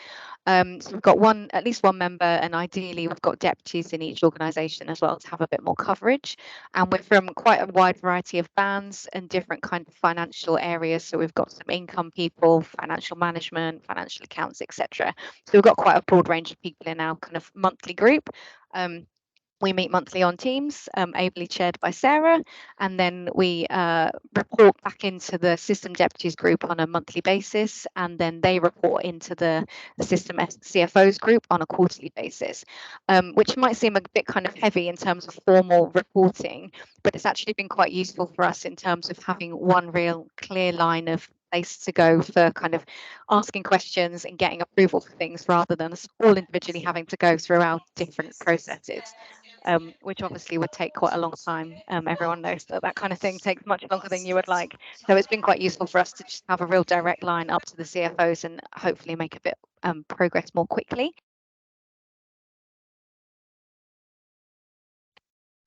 So we've got at least one member, and ideally we've got deputies in each organisation as well to have a bit more coverage. And we're from quite a wide variety of bands and different kind of financial areas. So we've got some income people, financial management, financial accounts, etc. So we've got quite a broad range of people in our kind of monthly group. We meet monthly on Teams, ably chaired by Sarah, and then we report back into the system deputies group on a monthly basis, and then they report into the system CFOs group on a quarterly basis, which might seem a bit kind of heavy in terms of formal reporting, but it's actually been quite useful for us in terms of having one real clear line of place to go for kind of asking questions and getting approval for things, rather than us all individually having to go through our different processes. Which obviously would take quite a long time. Everyone knows that kind of thing takes much longer than you would like. So it's been quite useful for us to just have a real direct line up to the CFOs and hopefully make a bit progress more quickly.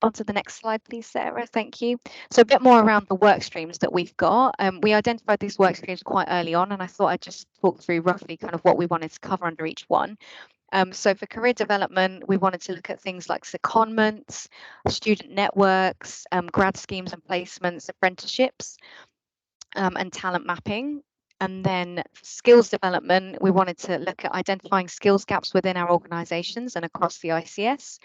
On to the next slide, please, Sarah. Thank you. So a bit more around the work streams that we've got. We identified these work streams quite early on, and I thought I'd just talk through roughly kind of what we wanted to cover under each one. So for career development, we wanted to look at things like secondments, student networks, grad schemes and placements, apprenticeships, and talent mapping. And then skills development, we wanted to look at identifying skills gaps within our organisations and across the ICS,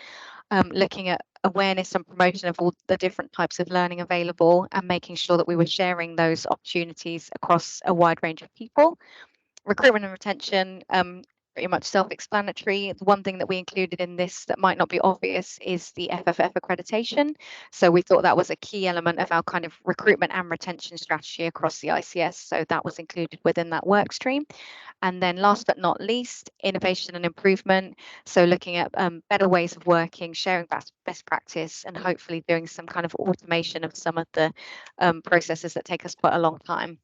looking at awareness and promotion of all the different types of learning available, and making sure that we were sharing those opportunities across a wide range of people. Recruitment and retention, pretty much self-explanatory. The one thing that we included in this that might not be obvious is the FFF accreditation. So we thought that was a key element of our kind of recruitment and retention strategy across the ICS. So that was included within that work stream. And then last but not least, innovation and improvement. So looking at better ways of working, sharing best practice, and hopefully doing some kind of automation of some of the processes that take us quite a long time.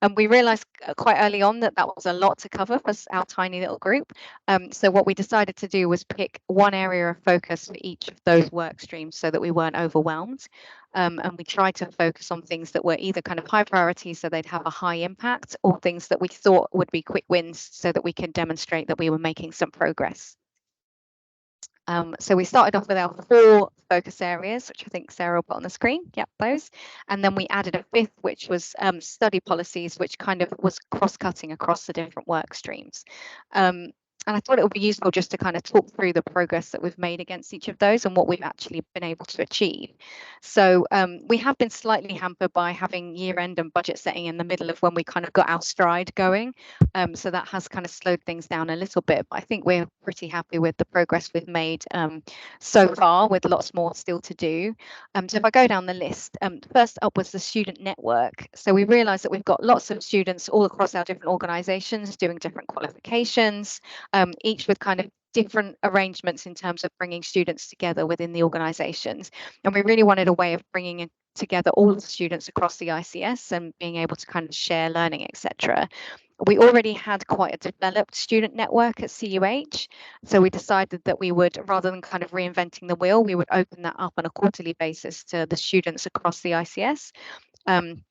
And we realised quite early on that was a lot to cover for our tiny little group. So what we decided to do was pick one area of focus for each of those work streams so that we weren't overwhelmed. And we tried to focus on things that were either kind of high priority, so they'd have a high impact, or things that we thought would be quick wins so that we can demonstrate that we were making some progress. So we started off with our 4 focus areas, which I think Sarah will put on the screen. Yep, those. And then we added a 5th, which was study policies, which kind of was cross-cutting across the different work streams. And I thought it would be useful just to kind of talk through the progress that we've made against each of those and what we've actually been able to achieve. So we have been slightly hampered by having year-end and budget setting in the middle of when we kind of got our stride going. So that has kind of slowed things down a little bit, but I think we're pretty happy with the progress we've made so far, with lots more still to do. So if I go down the list, first up was the student network. So we realised that we've got lots of students all across our different organisations doing different qualifications, each with kind of different arrangements in terms of bringing students together within the organisations. And we really wanted a way of bringing together all of the students across the ICS and being able to kind of share learning, etc. We already had quite a developed student network at CUH, so we decided that we would, rather than kind of reinventing the wheel, we would open that up on a quarterly basis to the students across the ICS. And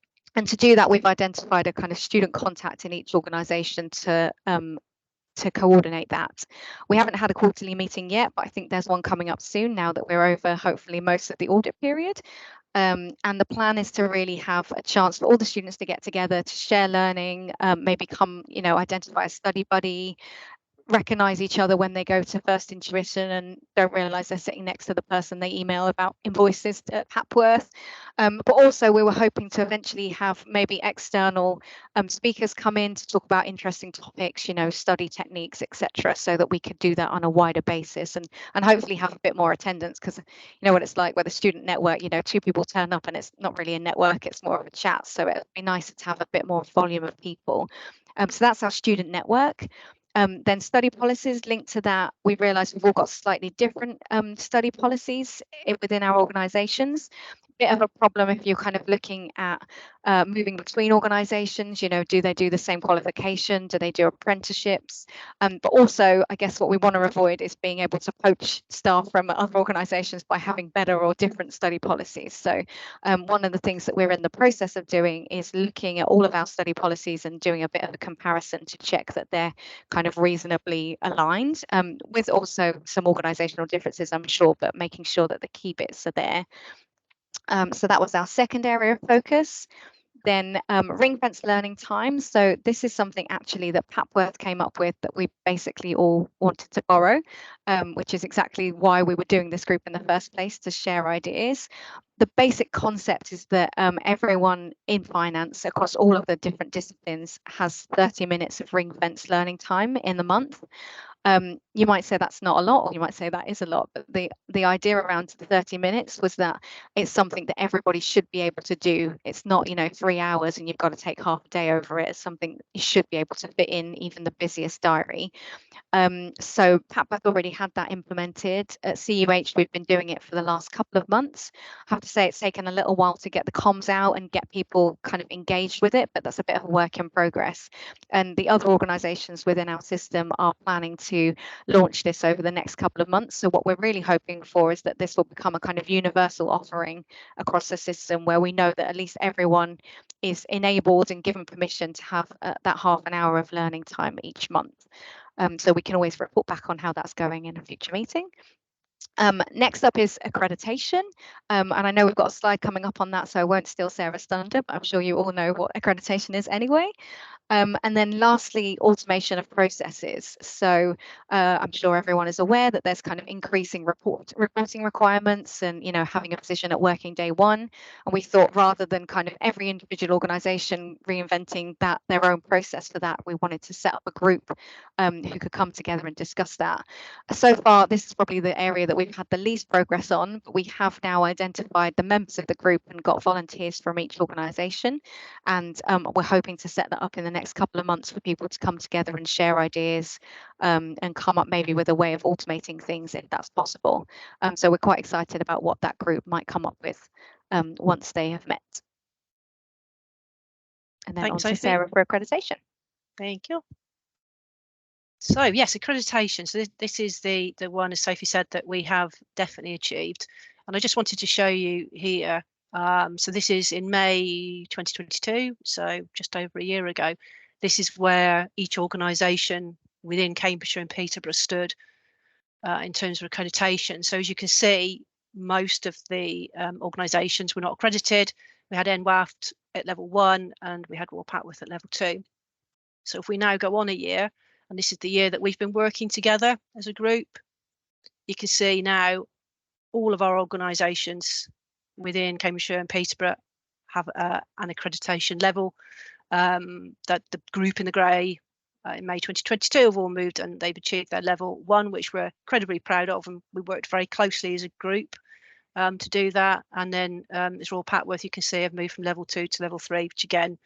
to do that, we've identified a kind of student contact in each organisation to coordinate that. We haven't had a quarterly meeting yet, but I think there's one coming up soon now that we're over hopefully most of the audit period. And the plan is to really have a chance for all the students to get together, to share learning, maybe come, identify a study buddy, recognise each other when they go to First Intuition and don't realise they're sitting next to the person they email about invoices at Papworth. But also we were hoping to eventually have maybe external speakers come in to talk about interesting topics, you know, study techniques, etc., so that we could do that on a wider basis and hopefully have a bit more attendance, because you know what it's like with a student network, you know, 2 people turn up and it's not really a network, it's more of a chat. So it'd be nice to have a bit more volume of people. So that's our student network. Then study policies linked to that. We realised we've all got slightly different study policies within our organisations. Bit of a problem if you're kind of looking at moving between organisations. You know, do they do the same qualification? Do they do apprenticeships? But also, I guess what we want to avoid is being able to poach staff from other organisations by having better or different study policies. So one of the things that we're in the process of doing is looking at all of our study policies and doing a bit of a comparison to check that they're kind of reasonably aligned, with also some organisational differences, I'm sure, but making sure that the key bits are there. So that was our second area of focus. Then ring-fence learning time. So this is something actually that Papworth came up with that we basically all wanted to borrow, which is exactly why we were doing this group in the first place, to share ideas. The basic concept is that everyone in finance across all of the different disciplines has 30 minutes of ring-fence learning time in the month. You might say that's not a lot, or you might say that is a lot, but the idea around the 30 minutes was that it's something that everybody should be able to do. It's not, you know, 3 hours and you've got to take half a day over it. It's something you should be able to fit in even the busiest diary. So Papworth already had that implemented. At CUH, we've been doing it for the last couple of months. I have to say it's taken a little while to get the comms out and get people kind of engaged with it, but that's a bit of a work in progress. And the other organisations within our system are planning to launch this over the next couple of months. So what we're really hoping for is that this will become a kind of universal offering across the system, where we know that at least everyone is enabled and given permission to have that half an hour of learning time each month. So we can always report back on how that's going in a future meeting. Next up is accreditation, and I know we've got a slide coming up on that, so I won't steal Sarah's thunder, but I'm sure you all know what accreditation is anyway. And then lastly, automation of processes. So I'm sure everyone is aware that there's kind of increasing reporting requirements and, you know, having a position at working day one. And we thought rather than kind of every individual organisation reinventing their own process for that, we wanted to set up a group who could come together and discuss that. So far, this is probably the area that we've had the least progress on, but we have now identified the members of the group and got volunteers from each organisation. And we're hoping to set that up in the next couple of months for people to come together and share ideas and come up maybe with a way of automating things if that's possible. So we're quite excited about what that group might come up with once they have met. And then Thanks, on to Sarah for accreditation. Thank you. So yes, accreditation. So this is the one, as Sophie said, that we have definitely achieved. And I just wanted to show you here. So this is in May 2022, so just over a year ago. This is where each organisation within Cambridgeshire and Peterborough stood in terms of accreditation. So as you can see, most of the organisations were not accredited. We had NWAFT at level 1 and we had Royal Papworth at level 2. So if we now go on a year, and this is the year that we've been working together as a group, you can see now all of our organisations within Cambridgeshire and Peterborough have an accreditation level. That the group in the grey in May 2022 have all moved and they've achieved their level 1, which we're incredibly proud of, and we worked very closely as a group to do that. And then as Royal Papworth, you can see, have moved from level 2 to level 3, which again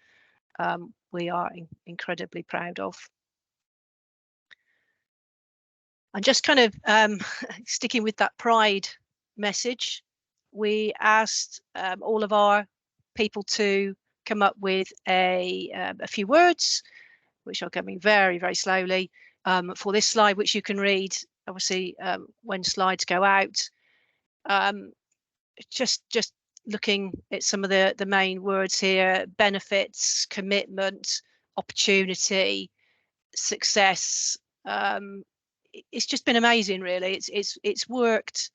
we are incredibly proud of. And just kind of sticking with that pride message, we asked all of our people to come up with a few words, which are coming very, very slowly for this slide, which you can read obviously when slides go out. Just looking at some of the main words here: benefits, commitment, opportunity, success. It's just been amazing, really. It's worked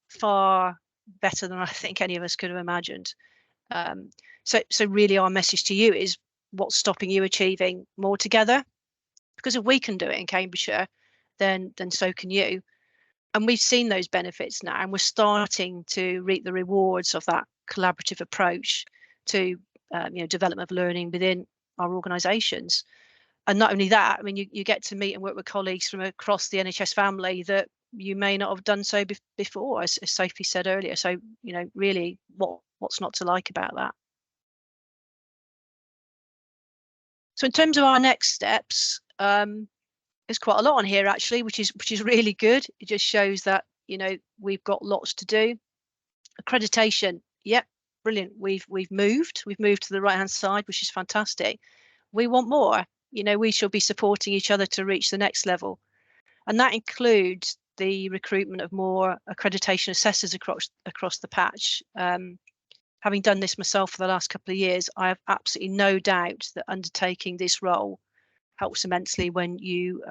far better than I think any of us could have imagined. So really our message to you is, what's stopping you achieving more together? Because if we can do it in Cambridgeshire, then so can you. And we've seen those benefits now, and we're starting to reap the rewards of that collaborative approach to development of learning within our organisations. And not only that, I mean, you get to meet and work with colleagues from across the NHS family that you may not have done so before, as Sophie said earlier. So, really, what's not to like about that? So in terms of our next steps, there's quite a lot on here actually, which is really good. It just shows that we've got lots to do. Accreditation, yep, brilliant. We've moved to the right hand side, which is fantastic. We want more. We shall be supporting each other to reach the next level, and that includes the recruitment of more accreditation assessors across the patch. Having done this myself for the last couple of years, I have absolutely no doubt that undertaking this role helps immensely when you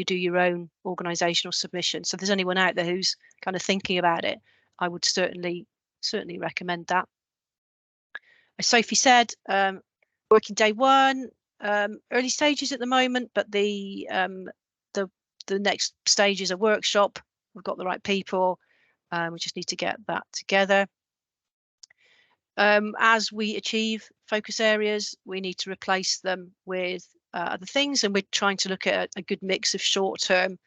do your own organisational submission. So if there's anyone out there who's kind of thinking about it, I would certainly recommend that. As Sophie said, working day one, early stages at the moment, but the next stage is a workshop. We've got the right people. We just need to get that together. As we achieve focus areas, we need to replace them with other things, and we're trying to look at a good mix of short term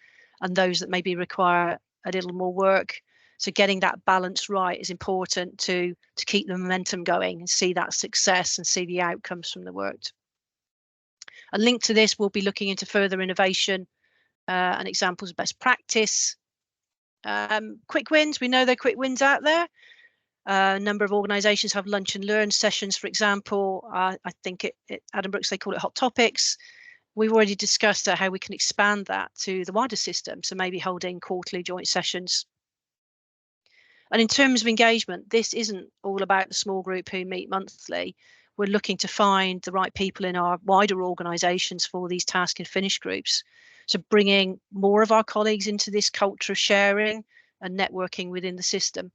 and those that maybe require a little more work. So getting that balance right is important to keep the momentum going and see that success and see the outcomes from the work. And linked to this, we'll be looking into further innovation and examples of best practice. Quick wins, we know there are quick wins out there. A number of organisations have lunch and learn sessions, for example. I think at Addenbrooke's they call it hot topics. We've already discussed how we can expand that to the wider system, so maybe holding quarterly joint sessions. And in terms of engagement, this isn't all about the small group who meet monthly. We're looking to find the right people in our wider organisations for these task and finish groups. So bringing more of our colleagues into this culture of sharing and networking within the system.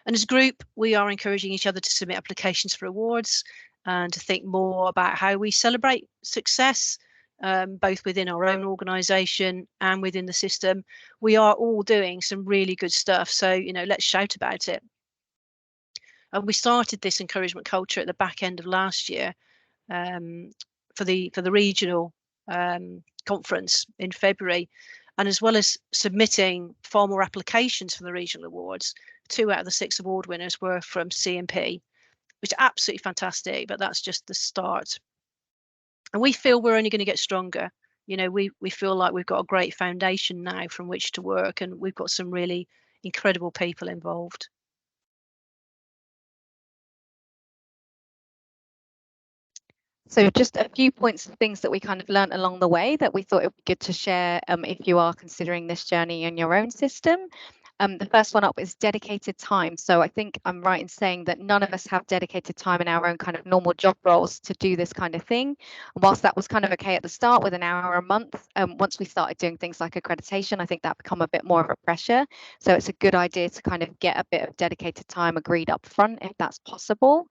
And as a group, we are encouraging each other to submit applications for awards and to think more about how we celebrate success, both within our own organisation and within the system. We are all doing some really good stuff, so let's shout about it. And we started this encouragement culture at the back end of last year for the regional conference in February, and as well as submitting far more applications for the regional awards. 2 out of the 6 award winners were from CMP, which is absolutely fantastic, but that's just the start. And we feel we're only going to get stronger. We feel like we've got a great foundation now from which to work, and we've got some really incredible people involved. So just a few points of things that we kind of learned along the way that we thought it would be good to share if you are considering this journey in your own system. The first one up is dedicated time. So I think I'm right in saying that none of us have dedicated time in our own kind of normal job roles to do this kind of thing. And whilst that was kind of okay at the start with an hour a month, once we started doing things like accreditation, I think that become a bit more of a pressure. So it's a good idea to kind of get a bit of dedicated time agreed up front if that's possible.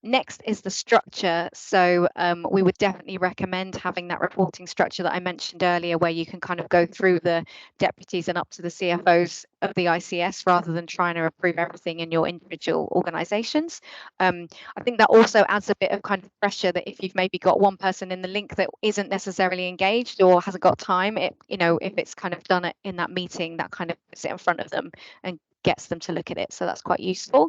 Next is the structure. So we would definitely recommend having that reporting structure that I mentioned earlier, where you can kind of go through the deputies and up to the CFOs of the ICS rather than trying to approve everything in your individual organisations. I think that also adds a bit of kind of pressure that if you've maybe got one person in the link that isn't necessarily engaged or hasn't got time, if it's kind of done it in that meeting, that kind of puts it in front of them and gets them to look at it. So that's quite useful.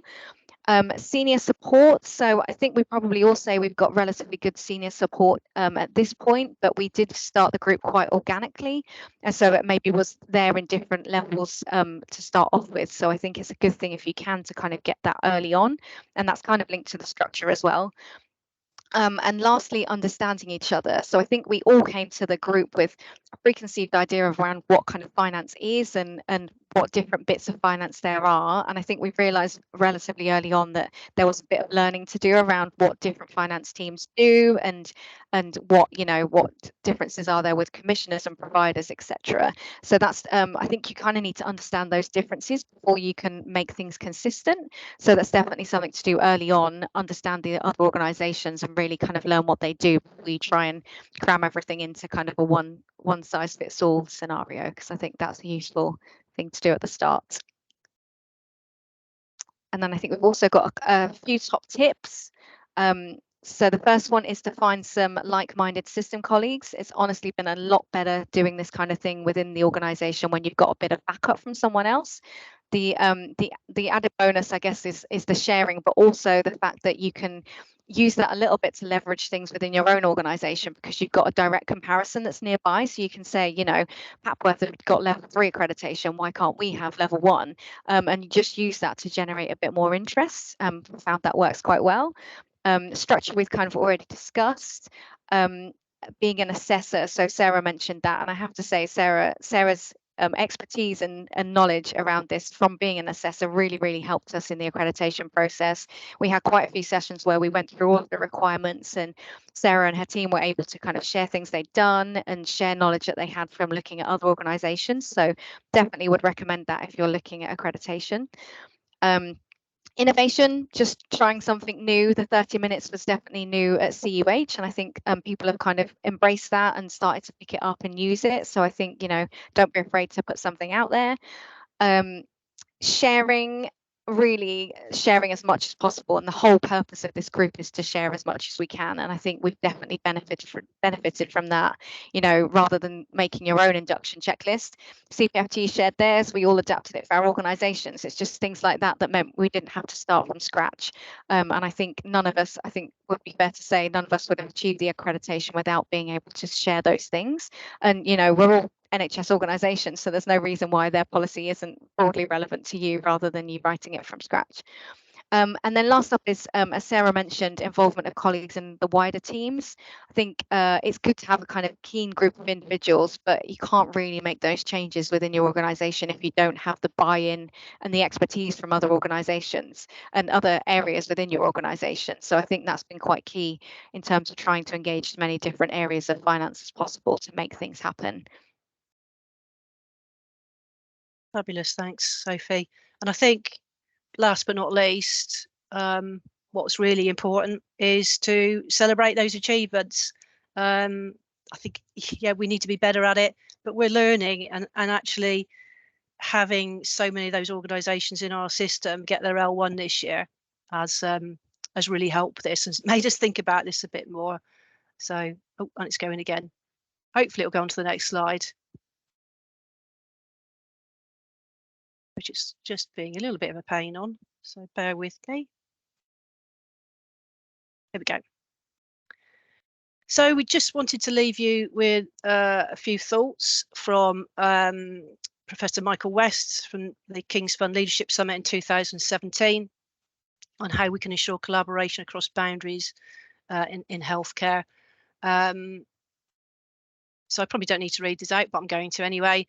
Senior support. So I think we probably all say we've got relatively good senior support at this point, but we did start the group quite organically. And so it maybe was there in different levels to start off with. So I think it's a good thing if you can to kind of get that early on. And that's kind of linked to the structure as well. And lastly, understanding each other. So I think we all came to the group with a preconceived idea of around what kind of finance is and what different bits of finance there are. And I think we've realised relatively early on that there was a bit of learning to do around what different finance teams do and what, you know, what differences are there with commissioners and providers, etc. So that's I think you kind of need to understand those differences before you can make things consistent. So that's definitely something to do early on, understand the other organisations and really kind of learn what they do before you try and cram everything into kind of a one size fits all scenario, because I think that's a useful thing to do at the start. And then I think we've also got a few top tips. So the first one is to find some like-minded system colleagues. It's honestly been a lot better doing this kind of thing within the organisation when you've got a bit of backup from someone else. The added bonus, I guess, is the sharing, but also the fact that you can use that a little bit to leverage things within your own organisation, because you've got a direct comparison that's nearby. So you can say, you know, Papworth have got level 3 accreditation, why can't we have level 1? And you just use that to generate a bit more interest. Found that works quite well. Structure we've kind of already discussed. Being an assessor, so Sarah mentioned that, and I have to say Sarah's expertise and knowledge around this from being an assessor really helped us in the accreditation process. We had quite a few sessions where we went through all of the requirements, and Sarah and her team were able to kind of share things they'd done and share knowledge that they had from looking at other organisations. So definitely would recommend that if you're looking at accreditation. Innovation, just trying something new. The 30 minutes was definitely new at CUH, and I think people have kind of embraced that and started to pick it up and use it. So I think, you know, don't be afraid to put something out there. Really sharing as much as possible, and the whole purpose of this group is to share as much as we can, and I think we've definitely benefited from that. You know, rather than making your own induction checklist, CPFT shared theirs, we all adapted it for our organisations. It's just things like that that meant we didn't have to start from scratch, and I think none of us, I think would be fair to say, none of us would have achieved the accreditation without being able to share those things. And you know, we're all NHS organisations, so there's no reason why their policy isn't broadly relevant to you rather than you writing it from scratch. And then last up is, as Sarah mentioned, involvement of colleagues in the wider teams. I think it's good to have a kind of keen group of individuals, but you can't really make those changes within your organisation if you don't have the buy-in and the expertise from other organisations and other areas within your organisation. So I think that's been quite key in terms of trying to engage as many different areas of finance as possible to make things happen. Fabulous, thanks, Sophie. And I think, last but not least, what's really important is to celebrate those achievements. I think, yeah, we need to be better at it, but we're learning, and actually having so many of those organisations in our system get their L1 this year has really helped this and made us think about this a bit more. So, oh, and it's going again. Hopefully it'll go on to the next slide, which is just being a little bit of a pain on, so bear with me. There we go. So we just wanted to leave you with a few thoughts from Professor Michael West from the King's Fund Leadership Summit in 2017 on how we can ensure collaboration across boundaries in healthcare. So I probably don't need to read this out, but I'm going to anyway.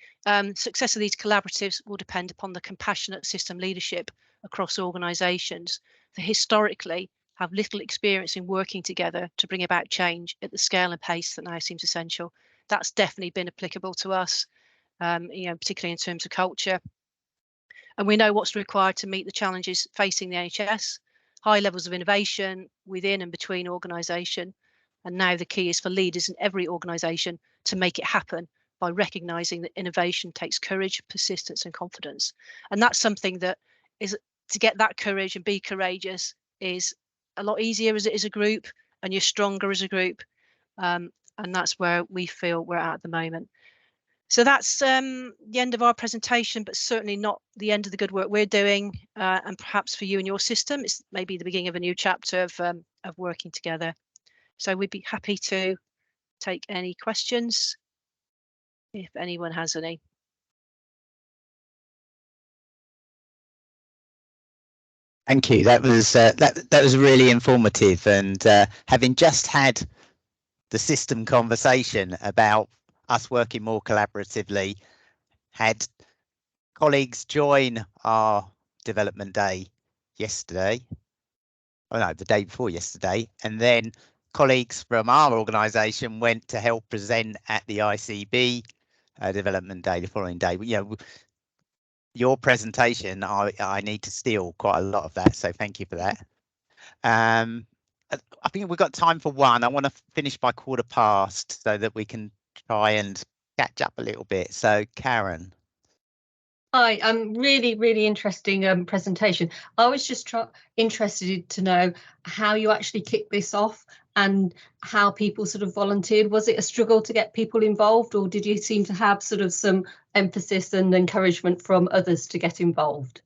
Success of these collaboratives will depend upon the compassionate system leadership across organisations that historically have little experience in working together to bring about change at the scale and pace that now seems essential. That's definitely been applicable to us, you know, particularly in terms of culture. And we know what's required to meet the challenges facing the NHS, high levels of innovation within and between organisation. And now the key is for leaders in every organisation to make it happen by recognising that innovation takes courage, persistence and confidence. And that's something that is, to get that courage and be courageous is a lot easier as it is a group, and you're stronger as a group. And that's where we feel we're at the moment. So that's the end of our presentation, but certainly not the end of the good work we're doing. And perhaps for you and your system, it's maybe the beginning of a new chapter of working together. So we'd be happy to take any questions if anyone has any. Thank you. That was that was really informative, and having just had the system conversation about us working more collaboratively, had colleagues join our development day yesterday. Oh no, the day before yesterday, and then colleagues from our organisation went to help present at the ICB development day the following day. You know, your presentation, I need to steal quite a lot of that, so thank you for that. I think we've got time for one. I want to finish by 1:15 so that we can try and catch up a little bit. So Karen. Hi, really interesting presentation. I was just interested to know how you actually kicked this off and how people sort of volunteered. Was it a struggle to get people involved, or did you seem to have sort of some emphasis and encouragement from others to get involved?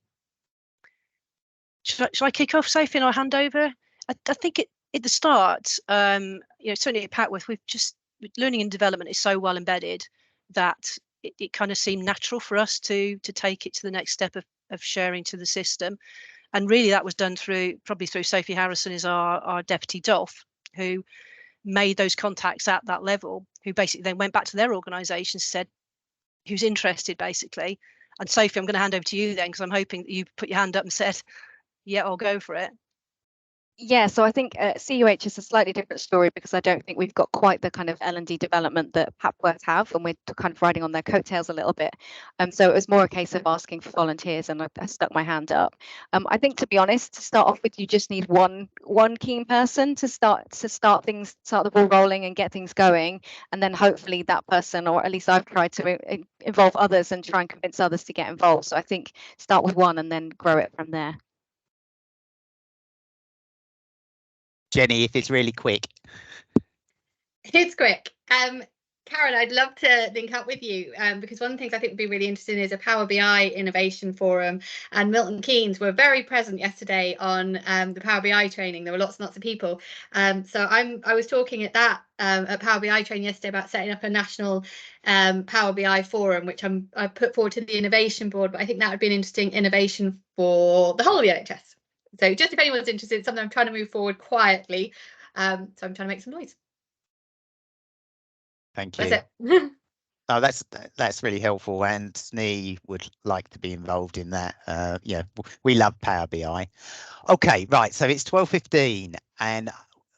Should I kick off, Sophie, and I'll hand over? I think at the start, certainly at Papworth, learning and development is so well embedded that it kind of seemed natural for us to take it to the next step of sharing to the system. And really that was done probably through Sophie Harrison, is our deputy DOF, who made those contacts at that level, who basically then went back to their organisation, said who's interested basically. And Sophie, I'm going to hand over to you then, because I'm hoping that you put your hand up and said, yeah, I'll go for it. Yeah, so I think CUH is a slightly different story, because I don't think we've got quite the kind of L&D development that Papworth have, and we're kind of riding on their coattails a little bit. So it was more a case of asking for volunteers, and I stuck my hand up. I think, to be honest, to start off with, you just need one keen person to start the ball rolling and get things going, and then hopefully that person, or at least I've tried to involve others and try and convince others to get involved. So I think start with one and then grow it from there. Jenny, if it's really quick. It's quick. Karen, I'd love to link up with you because one of the things I think would be really interesting is a Power BI innovation forum, and Milton Keynes were very present yesterday on the Power BI training. There were lots and lots of people. So I was talking at that at Power BI training yesterday about setting up a national Power BI forum, which I put forward to the innovation board, but I think that would be an interesting innovation for the whole of the NHS. So just if anyone's interested, it's something I'm trying to move forward quietly. So I'm trying to make some noise. Thank you. That's it. No, that's really helpful, and SNE would like to be involved in that. Yeah, we love Power BI. Okay, right. So it's 12:15, and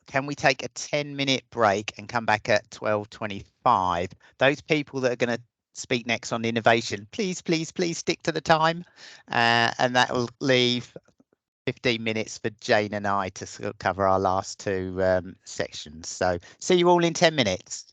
can we take a 10-minute break and come back at 12:25? Those people that are going to speak next on innovation, please stick to the time, and that will leave 15 minutes for Jane and I to sort of cover our last two sections. So see you all in 10 minutes.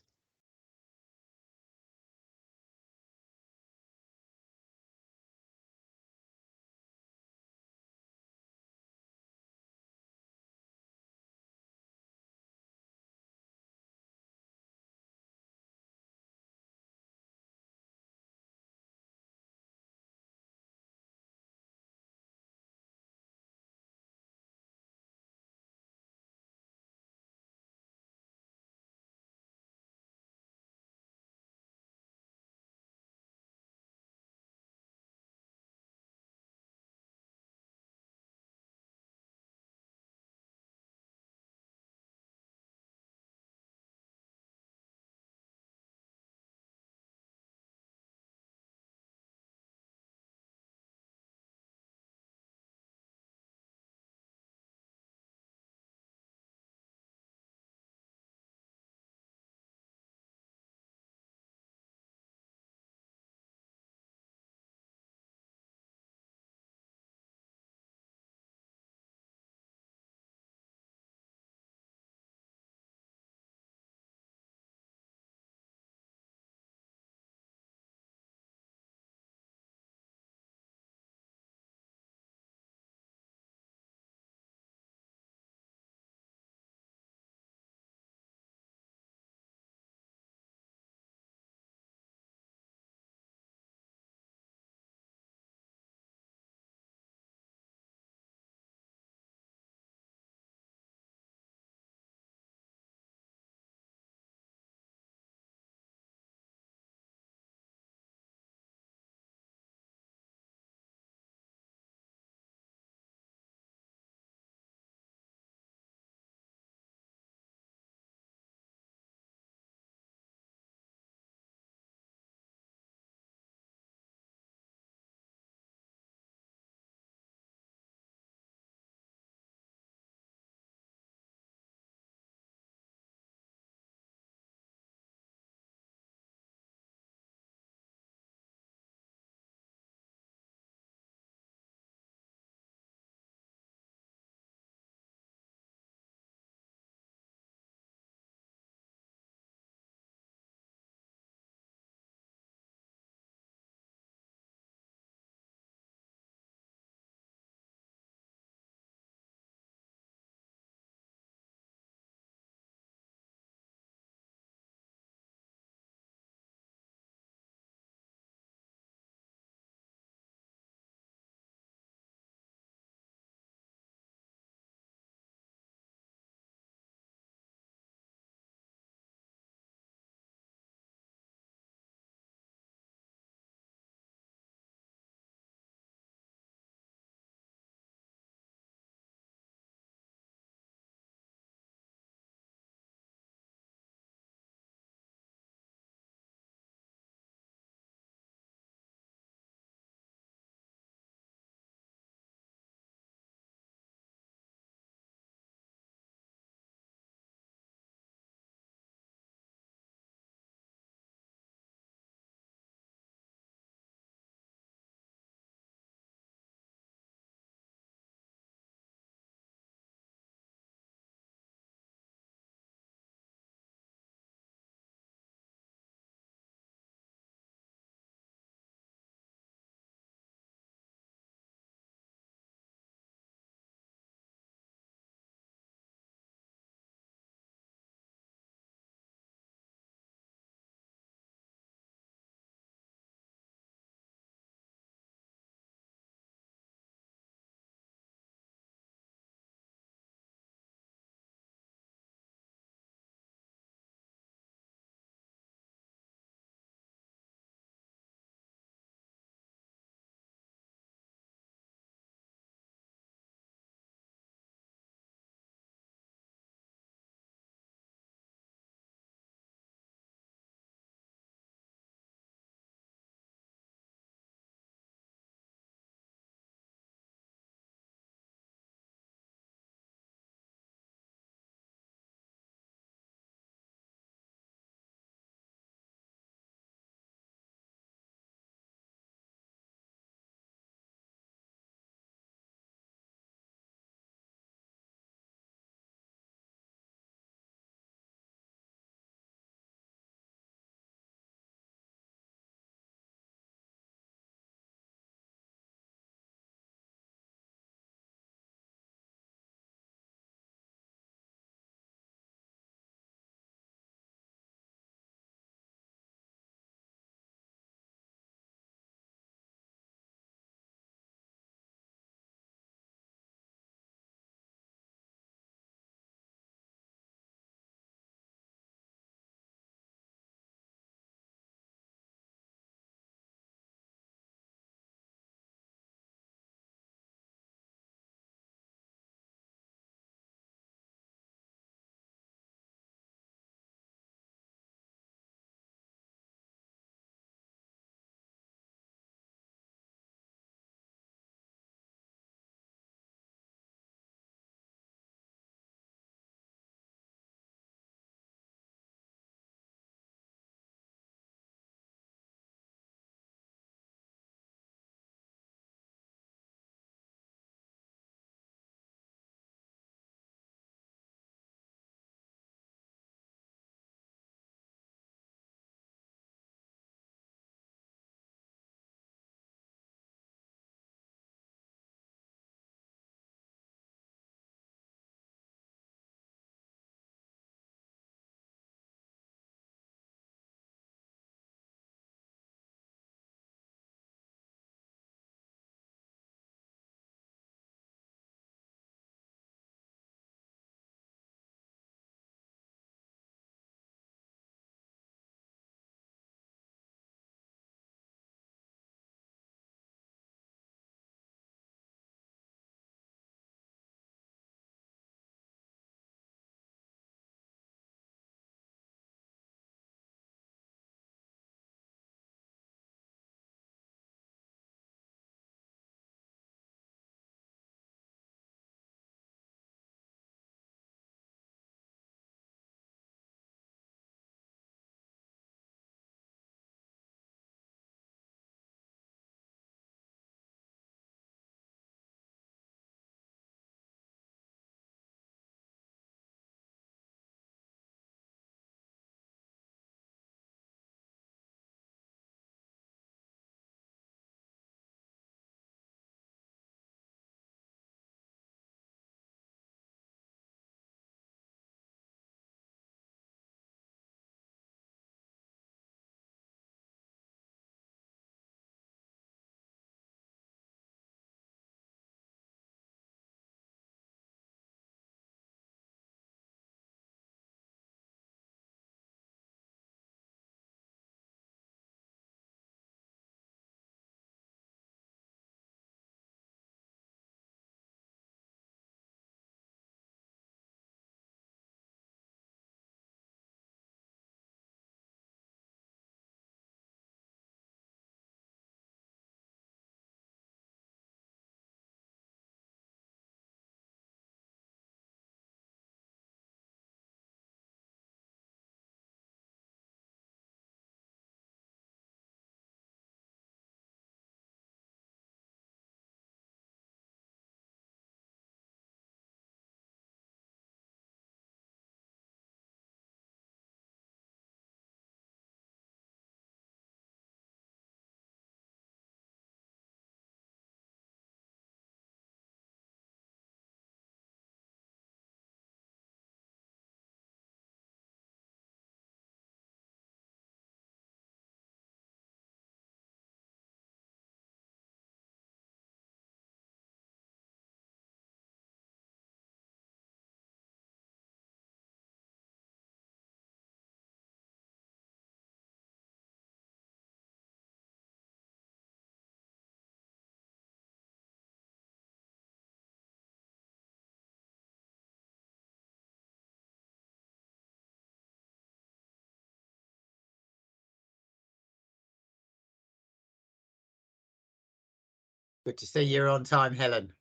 Good to see you're on time, Helen.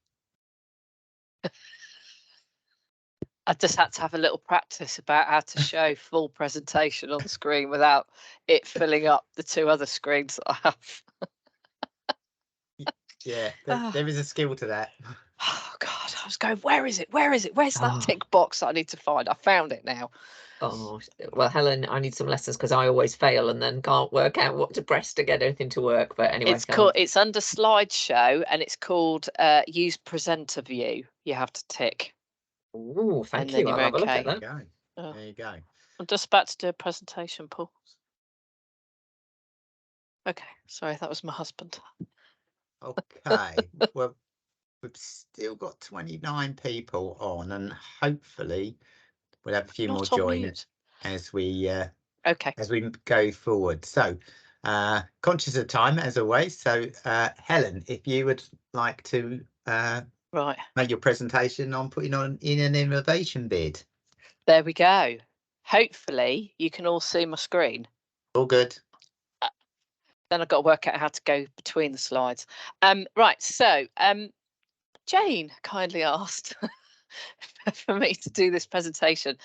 I just had to have a little practice about how to show full presentation on the screen without it filling up the two other screens that I have. Yeah, there is a skill to that. Oh God, I was going, where is it? Where is it? Where's that Oh. tick box that I need to find? I found it now. Oh, well, Helen, I need some lessons because I always fail and then can't work out what to press to get anything to work. But anyway, It's called. It's under slideshow and it's called use presenter view. You have to tick. Oh, thank And then you. I'll you're have a look okay. at There you that. go. Oh. There you go. I'm just about to do a presentation, Paul. Okay, sorry, that was my husband. Okay. Well, we've still got 29 people on, and hopefully we'll have a few more Not on join mute. as we Okay. as we go forward. So conscious of time as always. So Helen, if you would like to Right. make your presentation on putting on in an innovation bid. There we go. Hopefully you can all see my screen. All good. Then I've got to work out how to go between the slides. Right, so Jane kindly asked for me to do this presentation.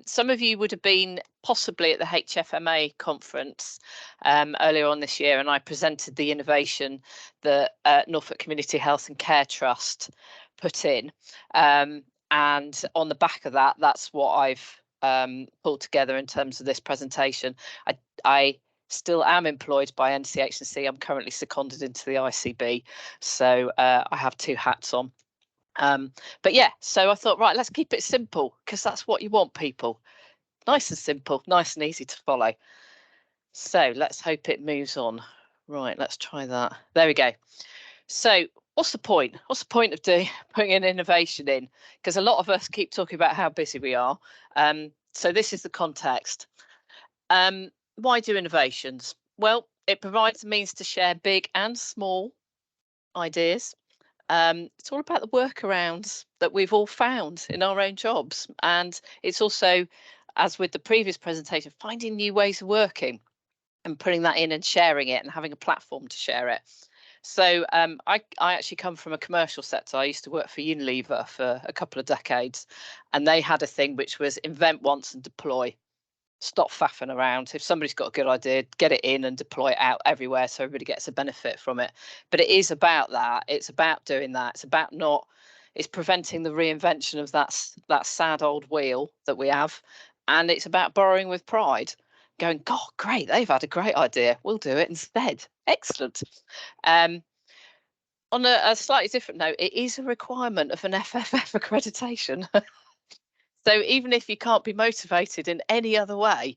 Some of you would have been possibly at the HFMA conference earlier on this year, and I presented the innovation that Norfolk Community Health and Care Trust put in. And on the back of that, that's what I've pulled together in terms of this presentation. I still am employed by NCH&C. I'm currently seconded into the ICB, so I have two hats on. But yeah, so I thought, right, let's keep it simple because that's what you want, people. Nice and simple, nice and easy to follow. So let's hope it moves on. Right, let's try that. There we go. So what's the point? What's the point of putting an innovation in? Because a lot of us keep talking about how busy we are. So this is the context. Why do innovations? Well, it provides a means to share big and small ideas. It's all about the workarounds that we've all found in our own jobs. And it's also, as with the previous presentation, finding new ways of working and putting that in and sharing it and having a platform to share it. So I actually come from a commercial sector. I used to work for Unilever for a couple of decades, and they had a thing which was invent once and deploy. Stop faffing around. If somebody's got a good idea, get it in and deploy it out everywhere so everybody gets a benefit from it. But it is about that. It's about doing that. It's about it's preventing the reinvention of that sad old wheel that we have. And it's about borrowing with pride, going, God, great, they've had a great idea. We'll do it instead. Excellent. On a slightly different note, it is a requirement of an FFF accreditation. So even if you can't be motivated in any other way,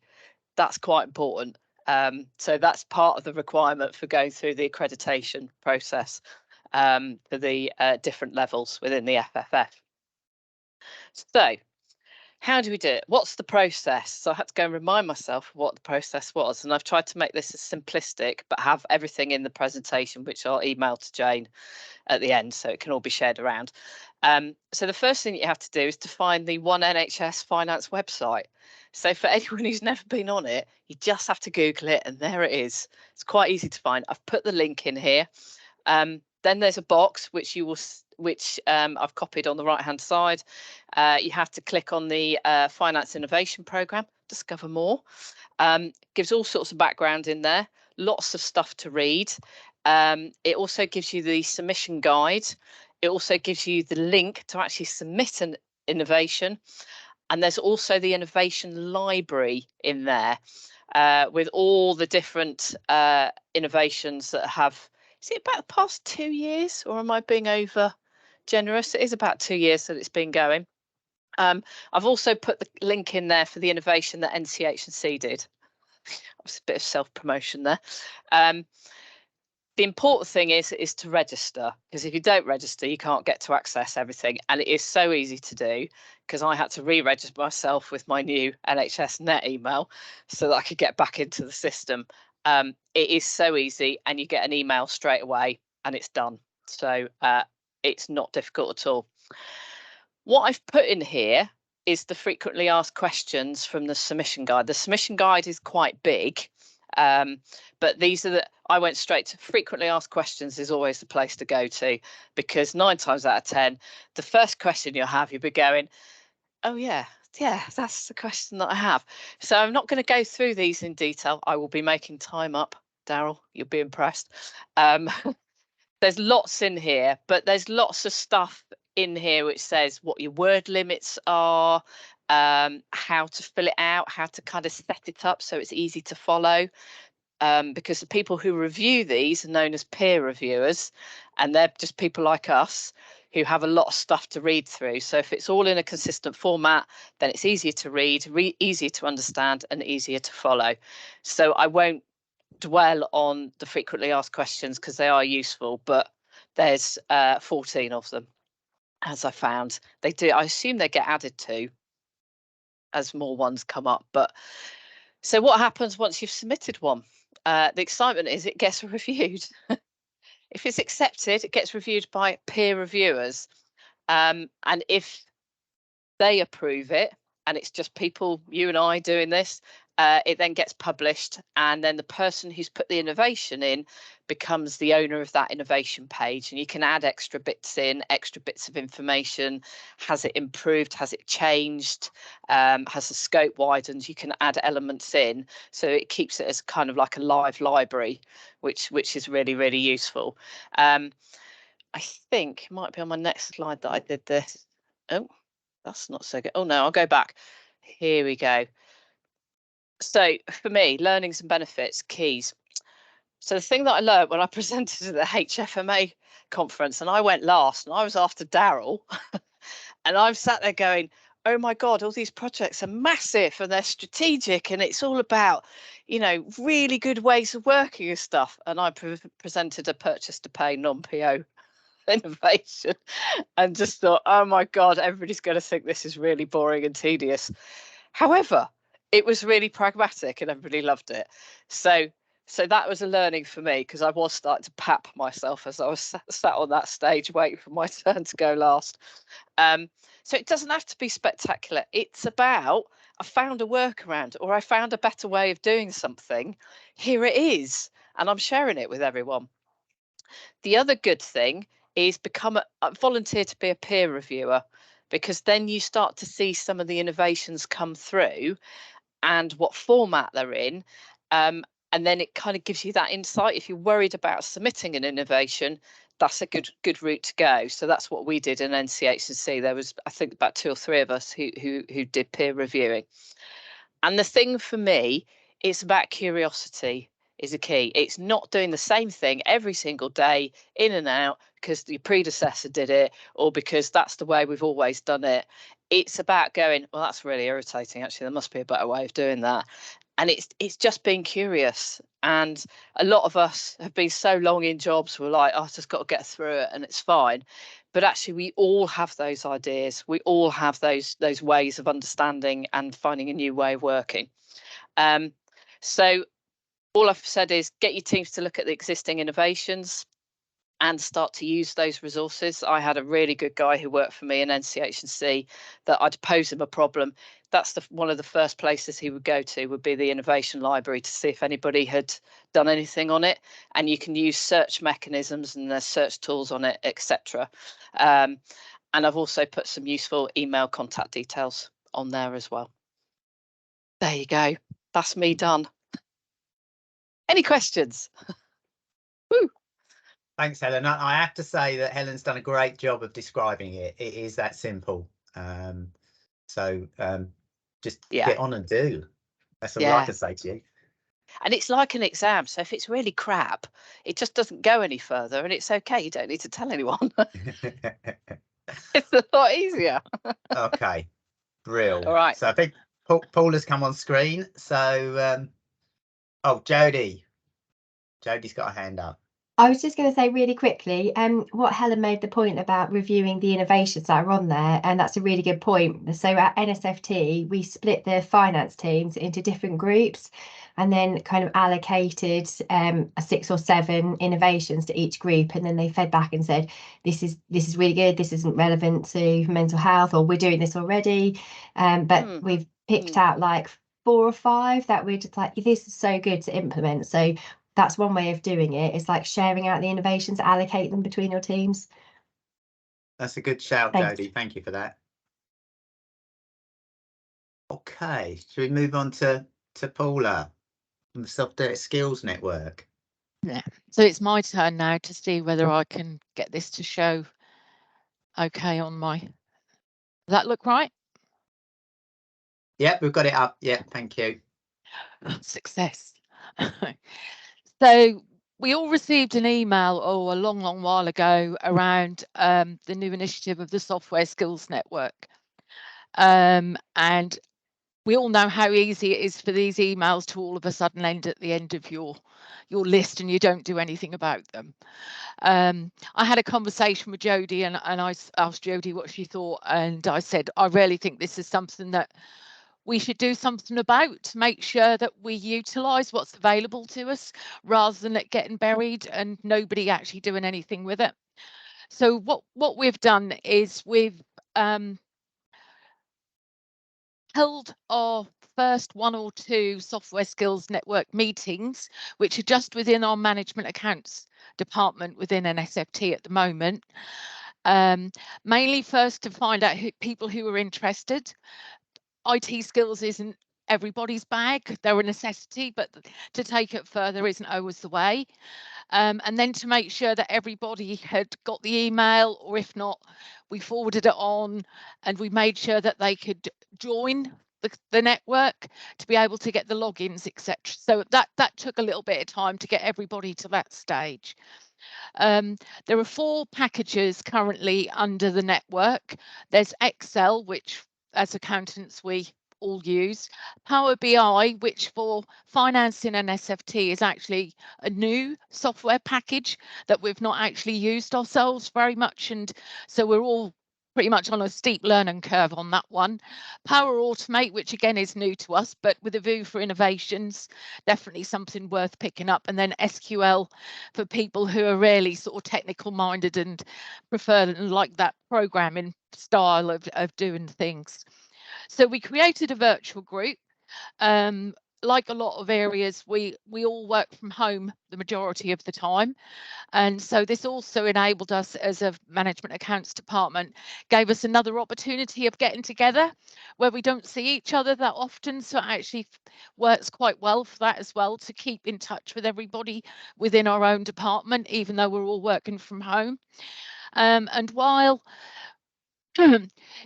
that's quite important. So that's part of the requirement for going through the accreditation process for the different levels within the FFF. So how do we do it? What's the process? So I had to go and remind myself of what the process was. And I've tried to make this as simplistic, but have everything in the presentation, which I'll email to Jane at the end so it can all be shared around. So the first thing you have to do is to find the One NHS Finance website. So for anyone who's never been on it, you just have to Google it and there it is. It's quite easy to find. I've put the link in here. Then there's a box which I've copied on the right hand side. You have to click on the Finance Innovation Programme, discover more. Gives all sorts of background in there, lots of stuff to read. It also gives you the submission guide. It also gives you the link to actually submit an innovation. And there's also the innovation library in there with all the different innovations that have, is it about the past 2 years or am I being over generous? It is about 2 years that it's been going. I've also put the link in there for the innovation that NCH&C did. It's a bit of self-promotion there. The important thing is to register, because if you don't register, you can't get to access everything. And it is so easy to do because I had to re-register myself with my new NHS Net email so that I could get back into the system. It is so easy and you get an email straight away and it's done. So it's not difficult at all. What I've put in here is the frequently asked questions from the submission guide. The submission guide is quite big. But these are I went straight to frequently asked questions is always the place to go to, because 9 times out of 10, the first question you'll have, you'll be going, oh yeah, that's the question that I have. So I'm not going to go through these in detail. I will be making time up, Daryl, you'll be impressed. There's lots in here, but there's lots of stuff in here which says what your word limits are, how to fill it out, how to kind of set it up so it's easy to follow. Because the people who review these are known as peer reviewers, and they're just people like us who have a lot of stuff to read through. So if it's all in a consistent format, then it's easier to read, easier to understand, and easier to follow. So I won't dwell on the frequently asked questions because they are useful, but there's 14 of them, as I found. They do, I assume they get added to as more ones come up. But so what happens once you've submitted one? The excitement is it gets reviewed. If it's accepted, it gets reviewed by peer reviewers. And if they approve it, and it's just people, you and I doing this, it then gets published, and then the person who's put the innovation in becomes the owner of that innovation page, and you can add extra bits in, extra bits of information. Has it improved? Has it changed? Has the scope widened? You can add elements in, so it keeps it as kind of like a live library, which is really, really useful. I think it might be on my next slide that I did this. Oh, that's not so good. Oh no, I'll go back. Here we go. So for me, learnings and benefits, keys. So the thing that I learned when I presented at the HFMA conference, and I went last, and I was after Daryl, and I'm sat there going, oh my God, all these projects are massive and they're strategic, and it's all about, you know, really good ways of working and stuff. And I presented a purchase to pay non-PO innovation and just thought, oh my God, everybody's going to think this is really boring and tedious. However, it was really pragmatic and everybody loved it. So that was a learning for me, because I was starting to pap myself as I was sat on that stage waiting for my turn to go last. So it doesn't have to be spectacular. It's about, I found a workaround, or I found a better way of doing something. Here it is, and I'm sharing it with everyone. The other good thing is become a volunteer to be a peer reviewer, because then you start to see some of the innovations come through and what format they're in. And then it kind of gives you that insight. If you're worried about submitting an innovation, that's a good route to go. So that's what we did in NCH&C. There was, I think, about 2 or 3 of us who did peer reviewing. And the thing for me, it's about curiosity is a key. It's not doing the same thing every single day in and out because your predecessor did it, or because that's the way we've always done it. It's about going, well, that's really irritating. Actually, there must be a better way of doing that. And it's just being curious. And a lot of us have been so long in jobs, we're like, oh, I've just got to get through it and it's fine. But actually, we all have those ideas. We all have those ways of understanding and finding a new way of working. So all I've said is get your teams to look at the existing innovations and start to use those resources. I had a really good guy who worked for me in NCH&C that I'd pose him a problem. That's one of the first places he would go to would be the innovation library to see if anybody had done anything on it. And you can use search mechanisms and there's search tools on it, etc. And I've also put some useful email contact details on there as well. There you go. That's me done. Any questions? Woo. Thanks, Helen. I have to say that Helen's done a great job of describing it. It is that simple. Just get on and do. That's all I can say to you. And it's like an exam. So if it's really crap, it just doesn't go any further and it's okay. You don't need to tell anyone. It's a lot easier. Okay, brilliant. All right. So I think Paul has come on screen. So, oh, Jodie's got a hand up. I was just going to say really quickly, what Helen made the point about reviewing the innovations that are on there, and that's a really good point. So at NSFT, we split the finance teams into different groups and then kind of allocated 6 or 7 innovations to each group, and then they fed back and said, this is really good, this isn't relevant to mental health, or we're doing this already, but we've picked out like 4 or 5 that we're just like, this is so good to implement. So that's one way of doing it. It's like sharing out the innovations, allocate them between your teams. That's a good shout, Thanks. Jodie. Thank you for that. Okay, should we move on to Paula from the Software Skills Network? Yeah, so it's my turn now to see whether I can get this to show okay on my. Does that look right? Yep, we've got it up. Yeah, thank you. Success. So we all received an email a long while ago around the new initiative of the Software Skills Network, and we all know how easy it is for these emails to all of a sudden end at the end of your list and you don't do anything about them. I had a conversation with Jodie and I asked Jodie what she thought, and I said I really think this is something that we should do something about to make sure that we utilise what's available to us rather than it getting buried and nobody actually doing anything with it. So what we've done is we've held our first 1 or 2 Software Skills Network meetings, which are just within our management accounts department within NSFT at the moment. Mainly first to find out people who are interested. IT skills isn't everybody's bag, they're a necessity, but to take it further isn't always the way. And then to make sure that everybody had got the email, or if not, we forwarded it on and we made sure that they could join the network to be able to get the logins, etc. So that took a little bit of time to get everybody to that stage. There are 4 packages currently under the network. There's Excel, which as accountants we all use, Power BI, which for financing and SFT is actually a new software package that we've not actually used ourselves very much, and so we're all pretty much on a steep learning curve on that one. Power Automate, which again is new to us, but with a view for innovations, definitely something worth picking up. And then SQL for people who are really sort of technical minded and prefer and like that programming style of doing things. So we created a virtual group. Like a lot of areas, we all work from home the majority of the time. And so this also enabled us as a management accounts department, gave us another opportunity of getting together where we don't see each other that often. So it actually works quite well for that as well, to keep in touch with everybody within our own department, even though we're all working from home. And while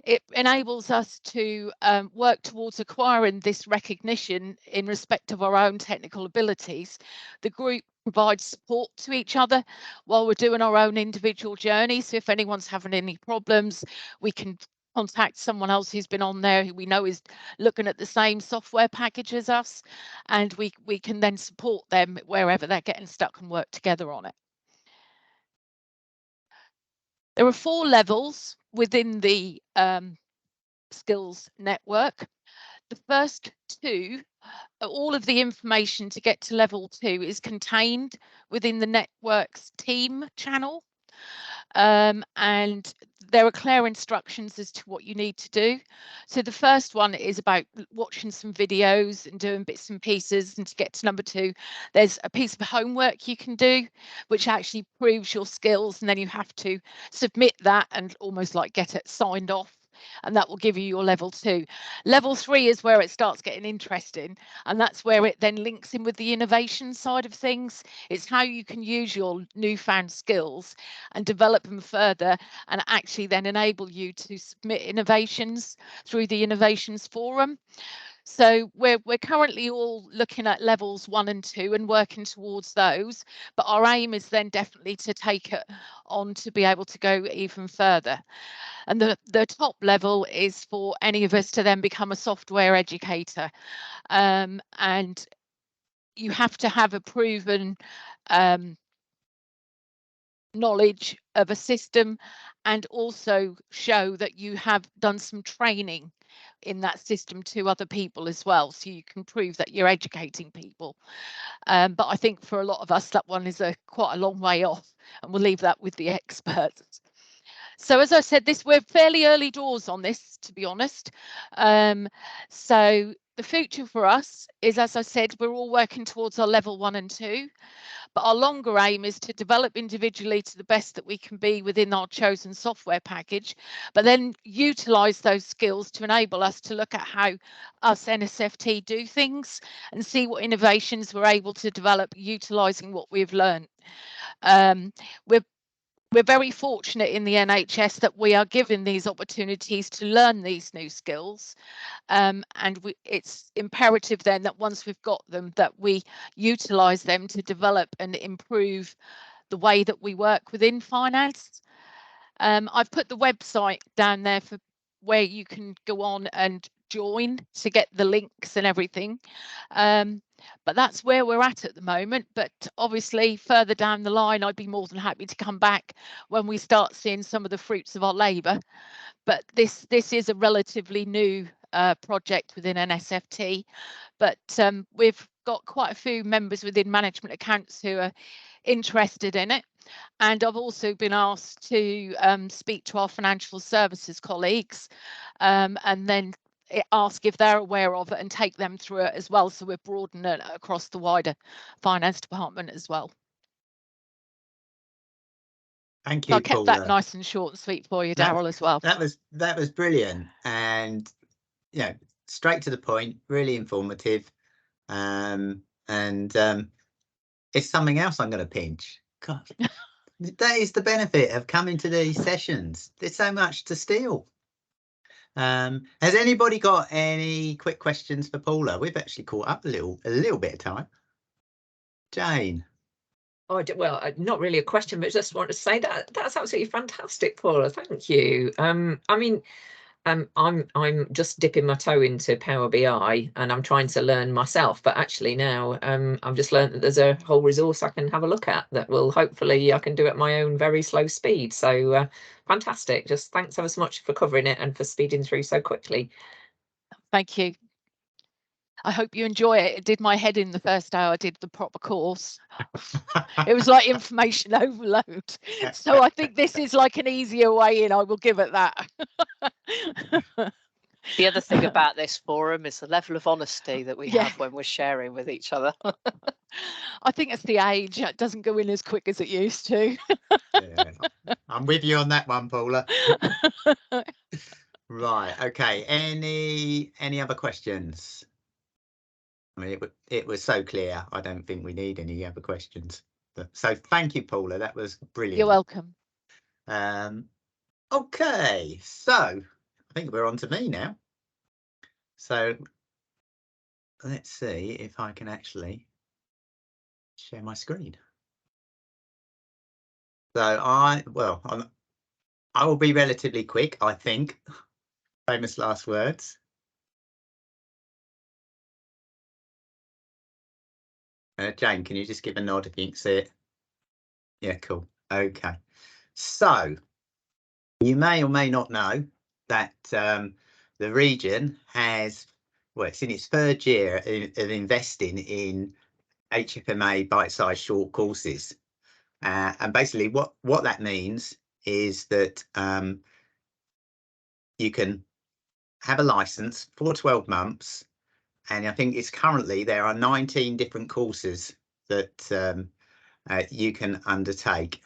it enables us to work towards acquiring this recognition in respect of our own technical abilities, the group provides support to each other while we're doing our own individual journey. So if anyone's having any problems, we can contact someone else who's been on there who we know is looking at the same software package as us, and we can then support them wherever they're getting stuck and work together on it. There are 4 levels within the skills network. The first 2, all of the information to get to level 2 is contained within the network's team channel. And there are clear instructions as to what you need to do. So the first one is about watching some videos and doing bits and pieces, and to get to number 2, there's a piece of homework you can do which actually proves your skills, and then you have to submit that and almost like get it signed off, and that will give you your level 2. Level 3 is where it starts getting interesting, and that's where it then links in with the innovation side of things. It's how you can use your newfound skills and develop them further, and actually then enable you to submit innovations through the innovations forum. So we're currently all looking at levels 1 and 2 and working towards those, but our aim is then definitely to take it on to be able to go even further. And the top level is for any of us to then become a software educator, and you have to have a proven knowledge of a system, and also show that you have done some training in that system to other people as well, so you can prove that you're educating people. But I think for a lot of us that one is quite a long way off, and we'll leave that with the experts. So as I said, we're fairly early doors on this, to be honest. So the future for us is, as I said, we're all working towards our level 1 and 2, but our longer aim is to develop individually to the best that we can be within our chosen software package, but then utilise those skills to enable us to look at how us NSFT do things and see what innovations we're able to develop utilising what we've learned. We're very fortunate in the NHS that we are given these opportunities to learn these new skills, and it's imperative then that once we've got them, that we utilise them to develop and improve the way that we work within finance. I've put the website down there for where you can go on and join to get the links and everything. But that's where we're at the moment. But obviously further down the line, I'd be more than happy to come back when we start seeing some of the fruits of our labour. But this is a relatively new project within NSFT. But we've got quite a few members within management accounts who are interested in it. And I've also been asked to speak to our financial services colleagues and then ask if they're aware of it and take them through it as well. So we're broadening it across the wider finance department as well. Thank you, so I kept Paula. that nice and short and sweet for you, Daryl, as well. That was brilliant, and straight to the point, really informative. And it's something else I'm going to pinch. God, that is the benefit of coming to these sessions. There's so much to steal. Has anybody got any quick questions for Paula? We've actually caught up a little bit of time. Jane. Oh, well, not really a question, but just want to say that that's absolutely fantastic, Paula. Thank you. I mean, I'm just dipping my toe into Power BI and I'm trying to learn myself, but actually now I've just learned that there's a whole resource I can have a look at that will hopefully I can do at my own very slow speed. So fantastic. Just thanks ever so much for covering it and for speeding through so quickly. Thank you. I hope you enjoy it. It did my head in the first hour. I did the proper course. It was like information overload. So I think this is like an easier way in. I will give it that. The other thing about this forum is the level of honesty that we have when we're sharing with each other. I think it's the age. It doesn't go in as quick as it used to. Yeah, I'm with you on that one, Paula. Right. Okay. Any other questions? I mean, it was so clear. I don't think we need any other questions. So thank you, Paula. That was brilliant. You're welcome. Okay, so I think we're on to me now. So let's see if I can actually share my screen. So I will be relatively quick, I think. Famous last words. Jane, can you just give a nod if you can see it? Yeah, cool. Okay. So you may or may not know that the region has, well, it's in its third year of investing in HFMA bite-sized short courses. And basically what that means is that you can have a license for 12 months. And I think it's currently there are 19 different courses that you can undertake.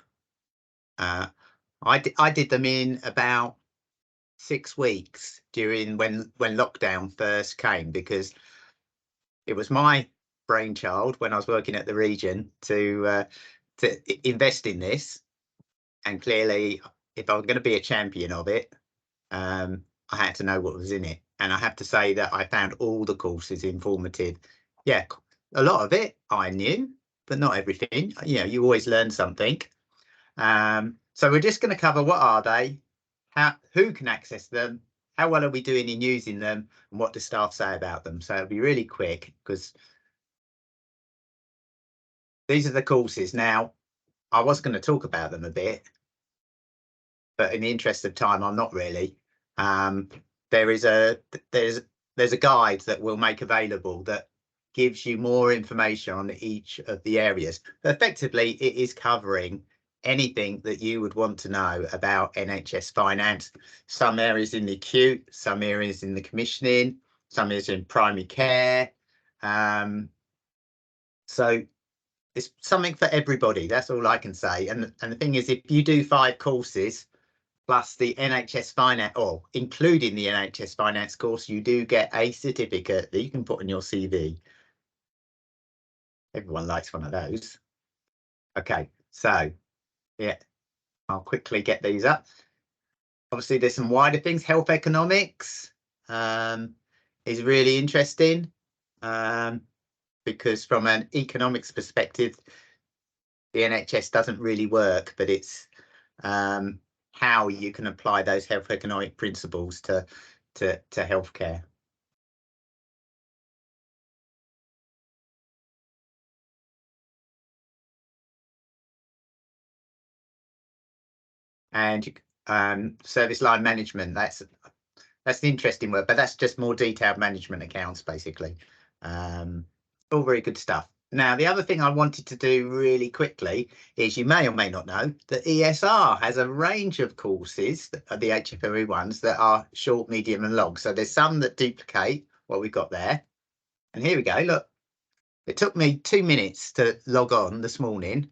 I did them in about 6 weeks during when lockdown first came, because it was my brainchild when I was working at the region to invest in this. And clearly, if I was going to be a champion of it, I had to know what was in it. And I have to say that I found all the courses informative. Yeah, a lot of it I knew, but not everything. You always learn something. So we're just going to cover what are they, who can access them, how well are we doing in using them, and what do staff say about them. So it'll be really quick because these are the courses. Now, I was going to talk about them a bit, but in the interest of time, I'm not really. There's a guide that we'll make available that gives you more information on each of the areas. Effectively, it is covering anything that you would want to know about NHS finance. Some areas in the acute, some areas in the commissioning, some is in primary care. So it's something for everybody. That's all I can say. And the thing is, if you do 5 courses plus the NHS Finance, or including the NHS Finance course, you do get a certificate that you can put on your CV. Everyone likes one of those. Okay, so yeah, I'll quickly get these up. Obviously, there's some wider things. Health economics is really interesting because from an economics perspective, the NHS doesn't really work, but it's how you can apply those health economic principles to healthcare. And service line management, that's the interesting word, but that's just more detailed management accounts, basically. All very good stuff. Now, the other thing I wanted to do really quickly is, you may or may not know that ESR has a range of courses, that are the HFLE ones, that are short, medium and long. So there's some that duplicate what we've got there. And here we go. Look, it took me 2 minutes to log on this morning,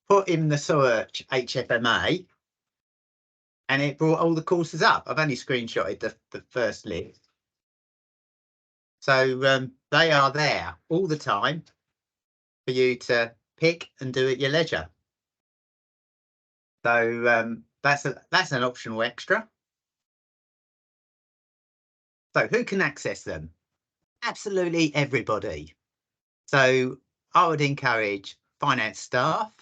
put in the search HFMA, and it brought all the courses up. I've only screenshotted the first list. So they are there all the time for you to pick and do at your leisure. So that's an optional extra. So who can access them? Absolutely everybody. So I would encourage finance staff.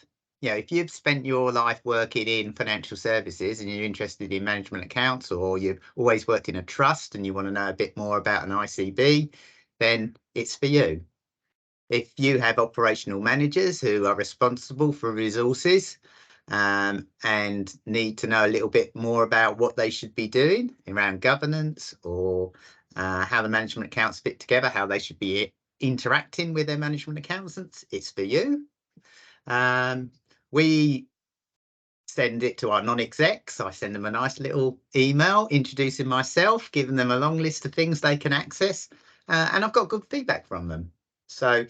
You know, if you've spent your life working in financial services and you're interested in management accounts, or you've always worked in a trust and you want to know a bit more about an ICB, then it's for you. If you have operational managers who are responsible for resources and need to know a little bit more about what they should be doing around governance, or how the management accounts fit together, how they should be interacting with their management accountants, it's for you. We send it to our non-execs. I send them a nice little email introducing myself, giving them a long list of things they can access, and I've got good feedback from them. So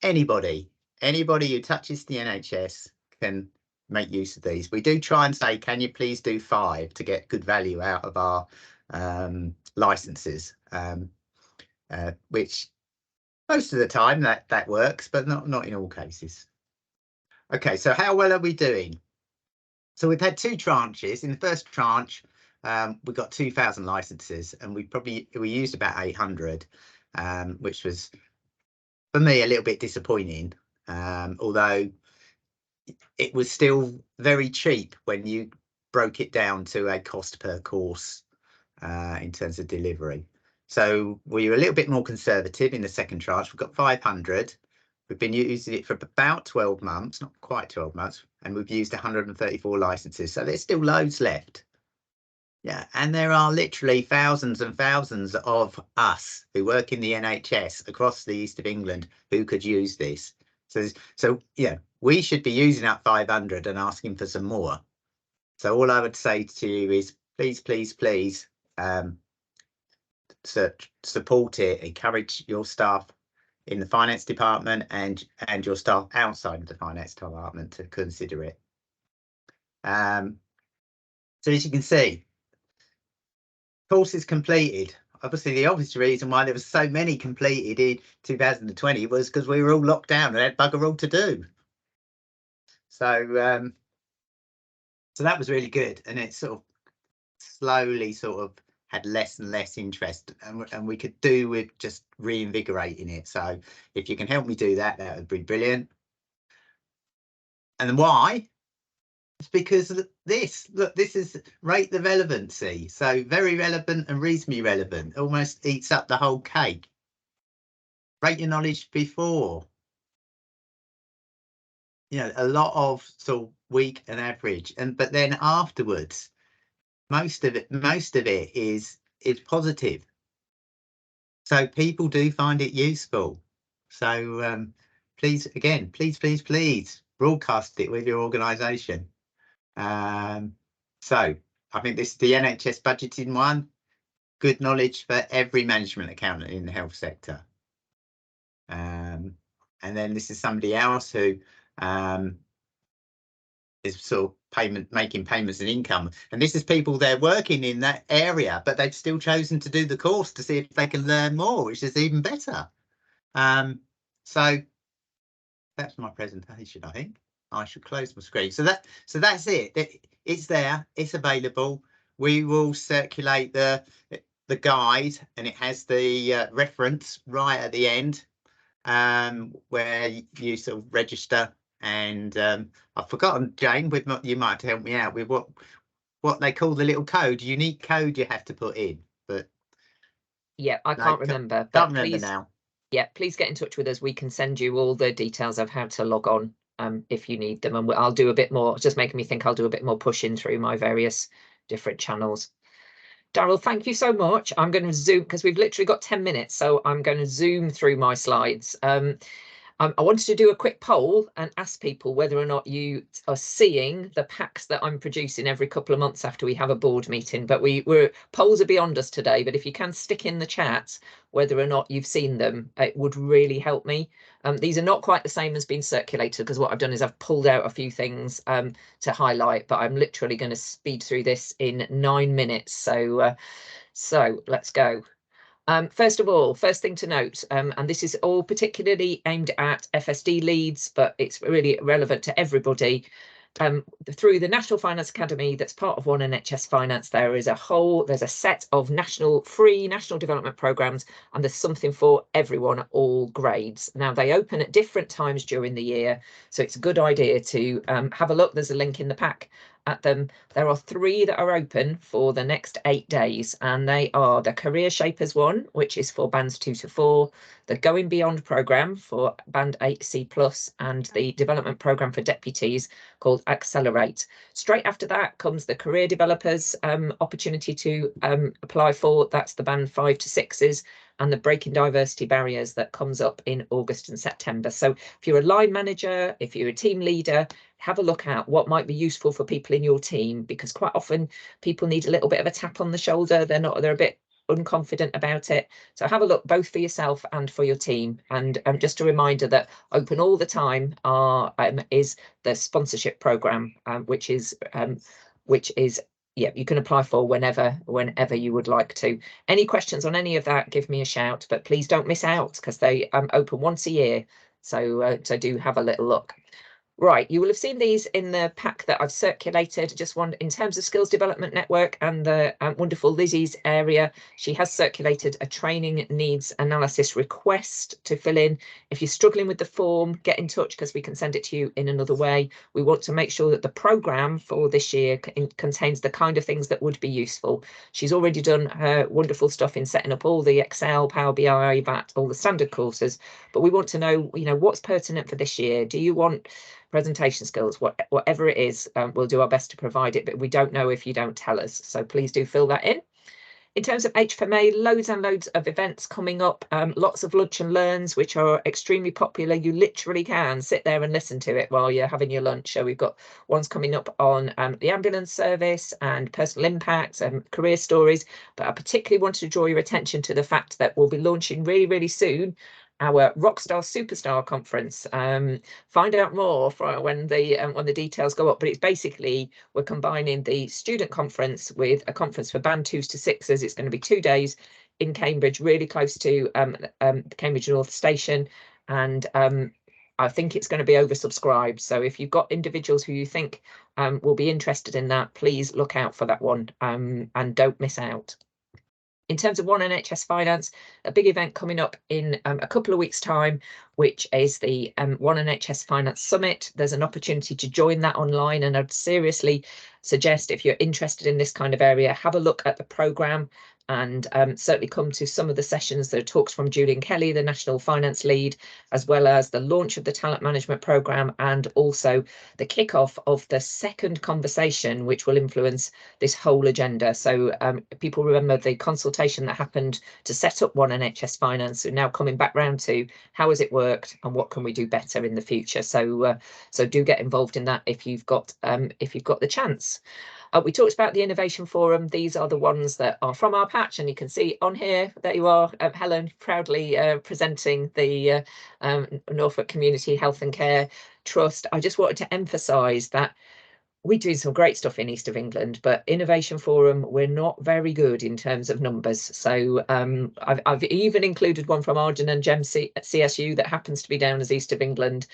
anybody who touches the NHS can make use of these. We do try and say, can you please do 5 to get good value out of our licenses, which most of the time that works, but not in all cases. Okay, so how well are we doing? So we've had 2 tranches. In the first tranche, we got 2,000 licenses, and we used about 800, which was, for me, a little bit disappointing, although it was still very cheap when you broke it down to a cost per course in terms of delivery. So we were a little bit more conservative in the second tranche. We've got 500. We've been using it for about 12 months, not quite 12 months, and we've used 134 licenses. So there's still loads left. Yeah, and there are literally thousands and thousands of us who work in the NHS across the east of England who could use this. So yeah, we should be using up 500 and asking for some more. So all I would say to you is, please, please, please support it, encourage your staff in the finance department and your staff outside of the finance department to consider it. So as you can see, courses completed. Obviously, the obvious reason why there was so many completed in 2020 was because we were all locked down and had bugger all to do. So so that was really good, and it sort of slowly had less and less interest, and we could do with just reinvigorating it. So if you can help me do that, that would be brilliant. And why? It's because of this. Look, this is rate the relevancy. So very relevant and reasonably relevant. Almost eats up the whole cake. Rate your knowledge before. You know, a lot of sort of weak and average, but then afterwards, most of it is positive. So people do find it useful. So please, again, please broadcast it with your organisation. So I think this is the NHS budgeting one. good knowledge for every management accountant in the health sector. And then this is somebody else who is sort of making payments and income, and this is people they're working in that area, but they've still chosen to do the course to see if they can learn more, which is even better. So that's my presentation. I think I should close my screen. So that's it. It's there. It's available. We will circulate the guide, and it has the reference right at the end, where you sort of register. And I've forgotten, Jane, you might have to help me out with what they call the little code, unique code you have to put in. But yeah, I can't remember. Can't remember now. Yeah, please get in touch with us. We can send you all the details of how to log on if you need them, and I'll do a bit more. It's just making me think I'll do a bit more pushing through my various different channels. Daryl, thank you so much. I'm going to zoom because we've literally got 10 minutes, so I'm going to zoom through my slides. I wanted to do a quick poll and ask people whether or not you are seeing the packs that I'm producing every couple of months after we have a board meeting. But polls are beyond us today. But if you can stick in the chat whether or not you've seen them, it would really help me. These are not quite the same as being circulated, because what I've done is I've pulled out a few things to highlight. But I'm literally going to speed through this in 9 minutes. So let's go. First of all, first thing to note, and this is all particularly aimed at FSD leads, but it's really relevant to everybody. Through the National Finance Academy, that's part of One NHS Finance, there's a set of free national development programmes, and there's something for everyone at all grades. Now, they open at different times during the year, so it's a good idea to have a look. There's a link in the pack at them. There are 3 that are open for the next 8 days, and they are the Career Shapers one, which is for bands 2 to 4, the Going Beyond programme for band 8C+, and the development programme for deputies called Accelerate. Straight after that comes the Career Developers opportunity to apply for. That's the band 5 to 6s, and the Breaking Diversity Barriers that comes up in August and September. So if you're a line manager, if you're a team leader, have a look at what might be useful for people in your team, because quite often people need a little bit of a tap on the shoulder. They're a bit unconfident about it. So have a look both for yourself and for your team. And just a reminder that open all the time is the sponsorship program, which is yeah, you can apply for whenever you would like to. Any questions on any of that, give me a shout, but please don't miss out, because they open once a year. So do have a little look. Right, you will have seen these in the pack that I've circulated. Just one in terms of Skills Development Network and the wonderful Lizzie's area. She has circulated a training needs analysis request to fill in. If you're struggling with the form, get in touch, because we can send it to you in another way. We want to make sure that the programme for this year contains the kind of things that would be useful. She's already done her wonderful stuff in setting up all the Excel, Power BI, VAT, all the standard courses. But we want to know, what's pertinent for this year. Do you want presentation skills? Whatever it is, we'll do our best to provide it, but we don't know if you don't tell us. So please do fill that in. In terms of HFMA, loads and loads of events coming up, lots of lunch and learns, which are extremely popular. You literally can sit there and listen to it while you're having your lunch. So we've got ones coming up on the ambulance service and personal impacts and career stories. But I particularly want to draw your attention to the fact that we'll be launching really, really soon our Rockstar Superstar conference. Find out more when the details go up, but it's basically we're combining the student conference with a conference for band 2s to 6s. It's going to be 2 days in Cambridge, really close to Cambridge North Station, and I think it's going to be oversubscribed. So if you've got individuals who you think will be interested in that, please look out for that one, and don't miss out. In terms of One NHS Finance, a big event coming up in a couple of weeks' time, which is the One NHS Finance Summit. There's an opportunity to join that online, and I'd seriously suggest, if you're interested in this kind of area, have a look at the programme and certainly come to some of the sessions. There are talks from Julian Kelly, the National Finance Lead, as well as the launch of the Talent Management Programme, and also the kickoff of the second conversation, which will influence this whole agenda. So people remember the consultation that happened to set up One NHS Finance, and now coming back round to how has it worked and what can we do better in the future. So do get involved in that if you've got the chance. We talked about the Innovation Forum. These are the ones that are from our patch, and you can see on here, there you are, Helen, proudly presenting the Norfolk Community Health and Care Trust. I just wanted to emphasise that we do some great stuff in East of England, but Innovation Forum, we're not very good in terms of numbers. So I've even included one from Arden and Gem CSU that happens to be down as East of England.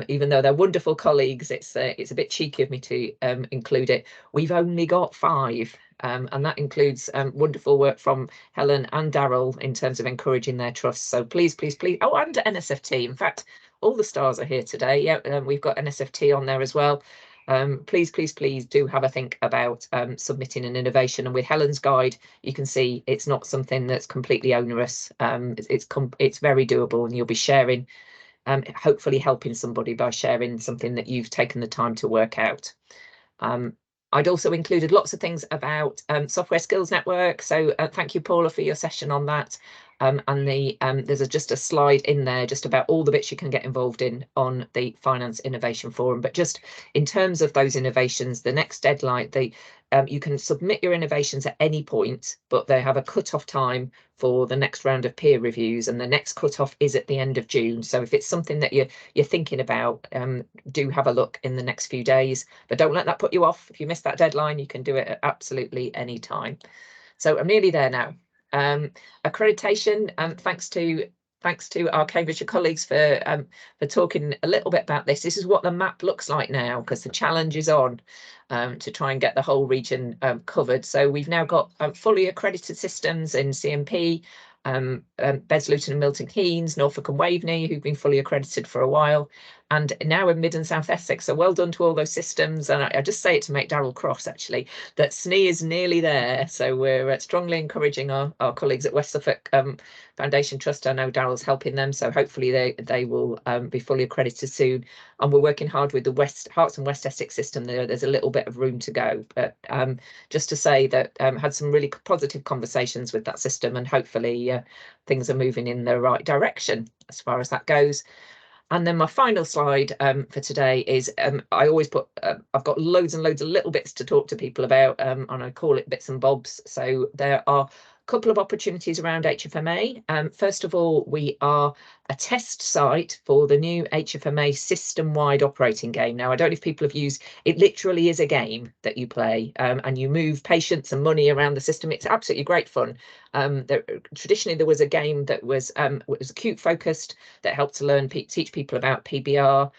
Even though they're wonderful colleagues, it's a bit cheeky of me to include it. We've only got 5. And that includes wonderful work from Helen and Daryl in terms of encouraging their trusts. So please, please, please. Oh, and NSFT. In fact, all the stars are here today. Yeah, we've got NSFT on there as well. Please, please, please do have a think about submitting an innovation. And with Helen's guide, you can see it's not something that's completely onerous. It's very doable, and you'll be sharing, hopefully helping somebody by sharing something that you've taken the time to work out. I'd also included lots of things about Software Skills Network. So thank you, Paula, for your session on that. And there's just a slide in there just about all the bits you can get involved in on the Finance Innovation Forum. But just in terms of those innovations, the next deadline, you can submit your innovations at any point, but they have a cut-off time for the next round of peer reviews, and the next cut-off is at the end of June. So if it's something that you're thinking about, do have a look in the next few days, but don't let that put you off. If you miss that deadline, you can do it at absolutely any time. So I'm nearly there now. Accreditation, thanks to our Cambridgeshire colleagues for talking a little bit about this. This is what the map looks like now, because the challenge is on to try and get the whole region covered. So we've now got fully accredited systems in CMP, Beds, Luton and Milton Keynes, Norfolk and Waveney, who've been fully accredited for a while, and now in Mid and South Essex. So well done to all those systems. And I just say it to make Daryl cross, actually, that SNE is nearly there. So we're strongly encouraging our colleagues at West Suffolk Foundation Trust. I know Daryl's helping them, so hopefully they will be fully accredited soon. And we're working hard with the Herts and West Essex system. There's a little bit of room to go, but just to say that had some really positive conversations with that system, and hopefully things are moving in the right direction as far as that goes. And then my final slide for today is I always put I've got loads and loads of little bits to talk to people about, and I call it bits and bobs. So there are a couple of opportunities around HFMA. First of all, we are a test site for the new HFMA system-wide operating game. Now, I don't know if people have used it. Literally is a game that you play, and you move patients and money around the system. It's absolutely great fun. Traditionally, there was a game that was acute focused that helped to teach people about PBR.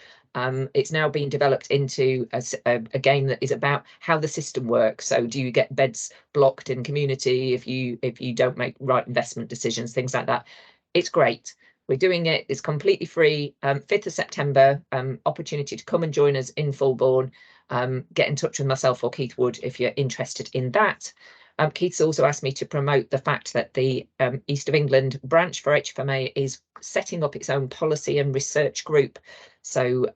It's now being developed into a game that is about how the system works. So do you get beds blocked in community if you don't make right investment decisions, things like that. It's great. We're doing it. It's completely free. 5th of September, opportunity to come and join us in Fulbourn. Get in touch with myself or Keith Wood if you're interested in that. Keith's also asked me to promote the fact that the East of England branch for HFMA is setting up its own policy and research group. So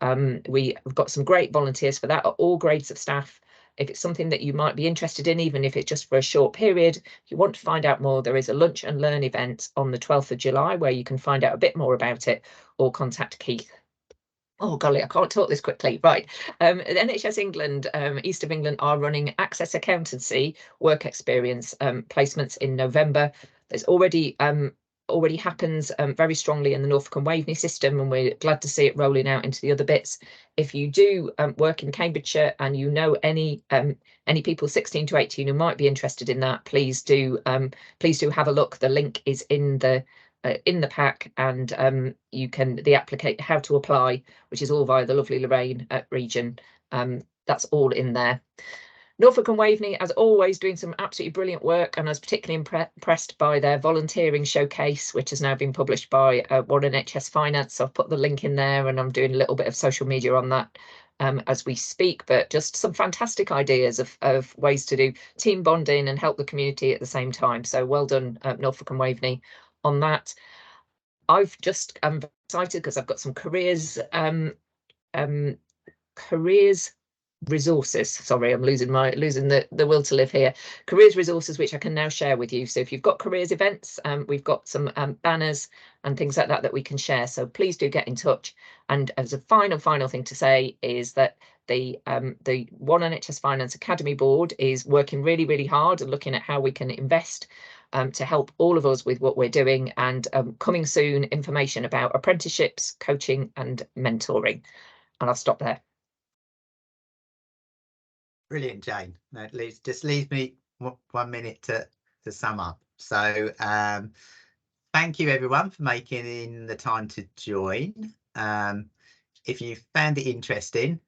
we've got some great volunteers for that at all grades of staff. If it's something that you might be interested in, even if it's just for a short period, if you want to find out more, there is a lunch and learn event on the 12th of July where you can find out a bit more about it, or contact Keith. Oh golly, I can't talk this quickly. Right, NHS England, East of England are running Access Accountancy work experience placements in November. There's already happens very strongly in the Norfolk and Waveney system, and we're glad to see it rolling out into the other bits. If you do work in Cambridgeshire and you know any people 16 to 18 who might be interested in that, please do have a look. The link is in the pack, and you can how to apply, which is all via the lovely Lorraine at Region. That's all in there. Norfolk and Waveney, as always, doing some absolutely brilliant work, and I was particularly impressed by their volunteering showcase, which has now been published by One NHS Finance. So I've put the link in there, and I'm doing a little bit of social media on that as we speak, but just some fantastic ideas of ways to do team bonding and help the community at the same time. So well done, Norfolk and Waveney, on that. I'm excited because I've got some careers resources. Sorry, I'm losing the will to live here. Careers resources, which I can now share with you. So if you've got careers events, we've got some banners and things like that we can share. So please do get in touch. And as a final thing to say is that the One NHS Finance Academy board is working really, really hard and looking at how we can invest to help all of us with what we're doing, and coming soon information about apprenticeships, coaching and mentoring. And I'll stop there. Brilliant, Jane. That just leaves me 1 minute to sum up. So thank you everyone for making the time to join. If you found it interesting,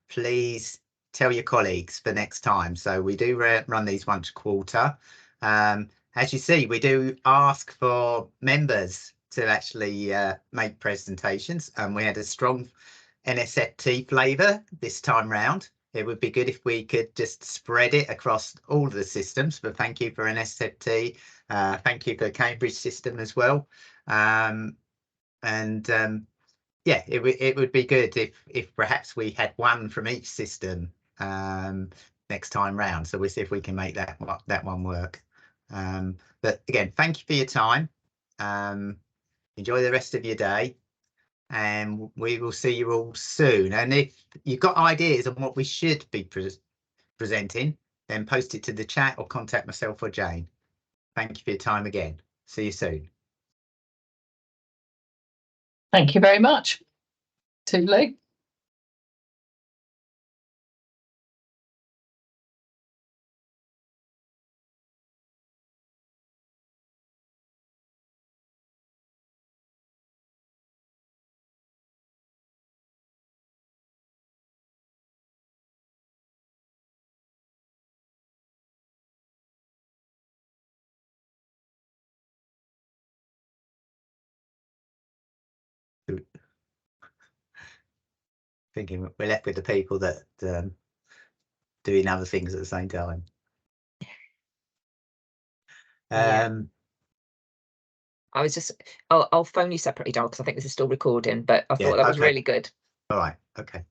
please tell your colleagues for next time. So we do run these once a quarter. As you see, we do ask for members to actually make presentations, and we had a strong NSFT flavour this time round. It would be good if we could just spread it across all the systems, but thank you for NSFT. Thank you for Cambridge system as well. Yeah, it would be good if perhaps we had one from each system next time round. So we'll see if we can make that one work. But again, thank you for your time. Enjoy the rest of your day, and we will see you all soon. And if you've got ideas on what we should be presenting, then post it to the chat or contact myself or Jane. Thank you for your time again. See you soon. Thank you very much. Toodaloo. Thinking we're left with the people that doing other things at the same time. I was just, I'll phone you separately, Darryl, because I think this is still recording, but I thought that was really good. All right. Okay.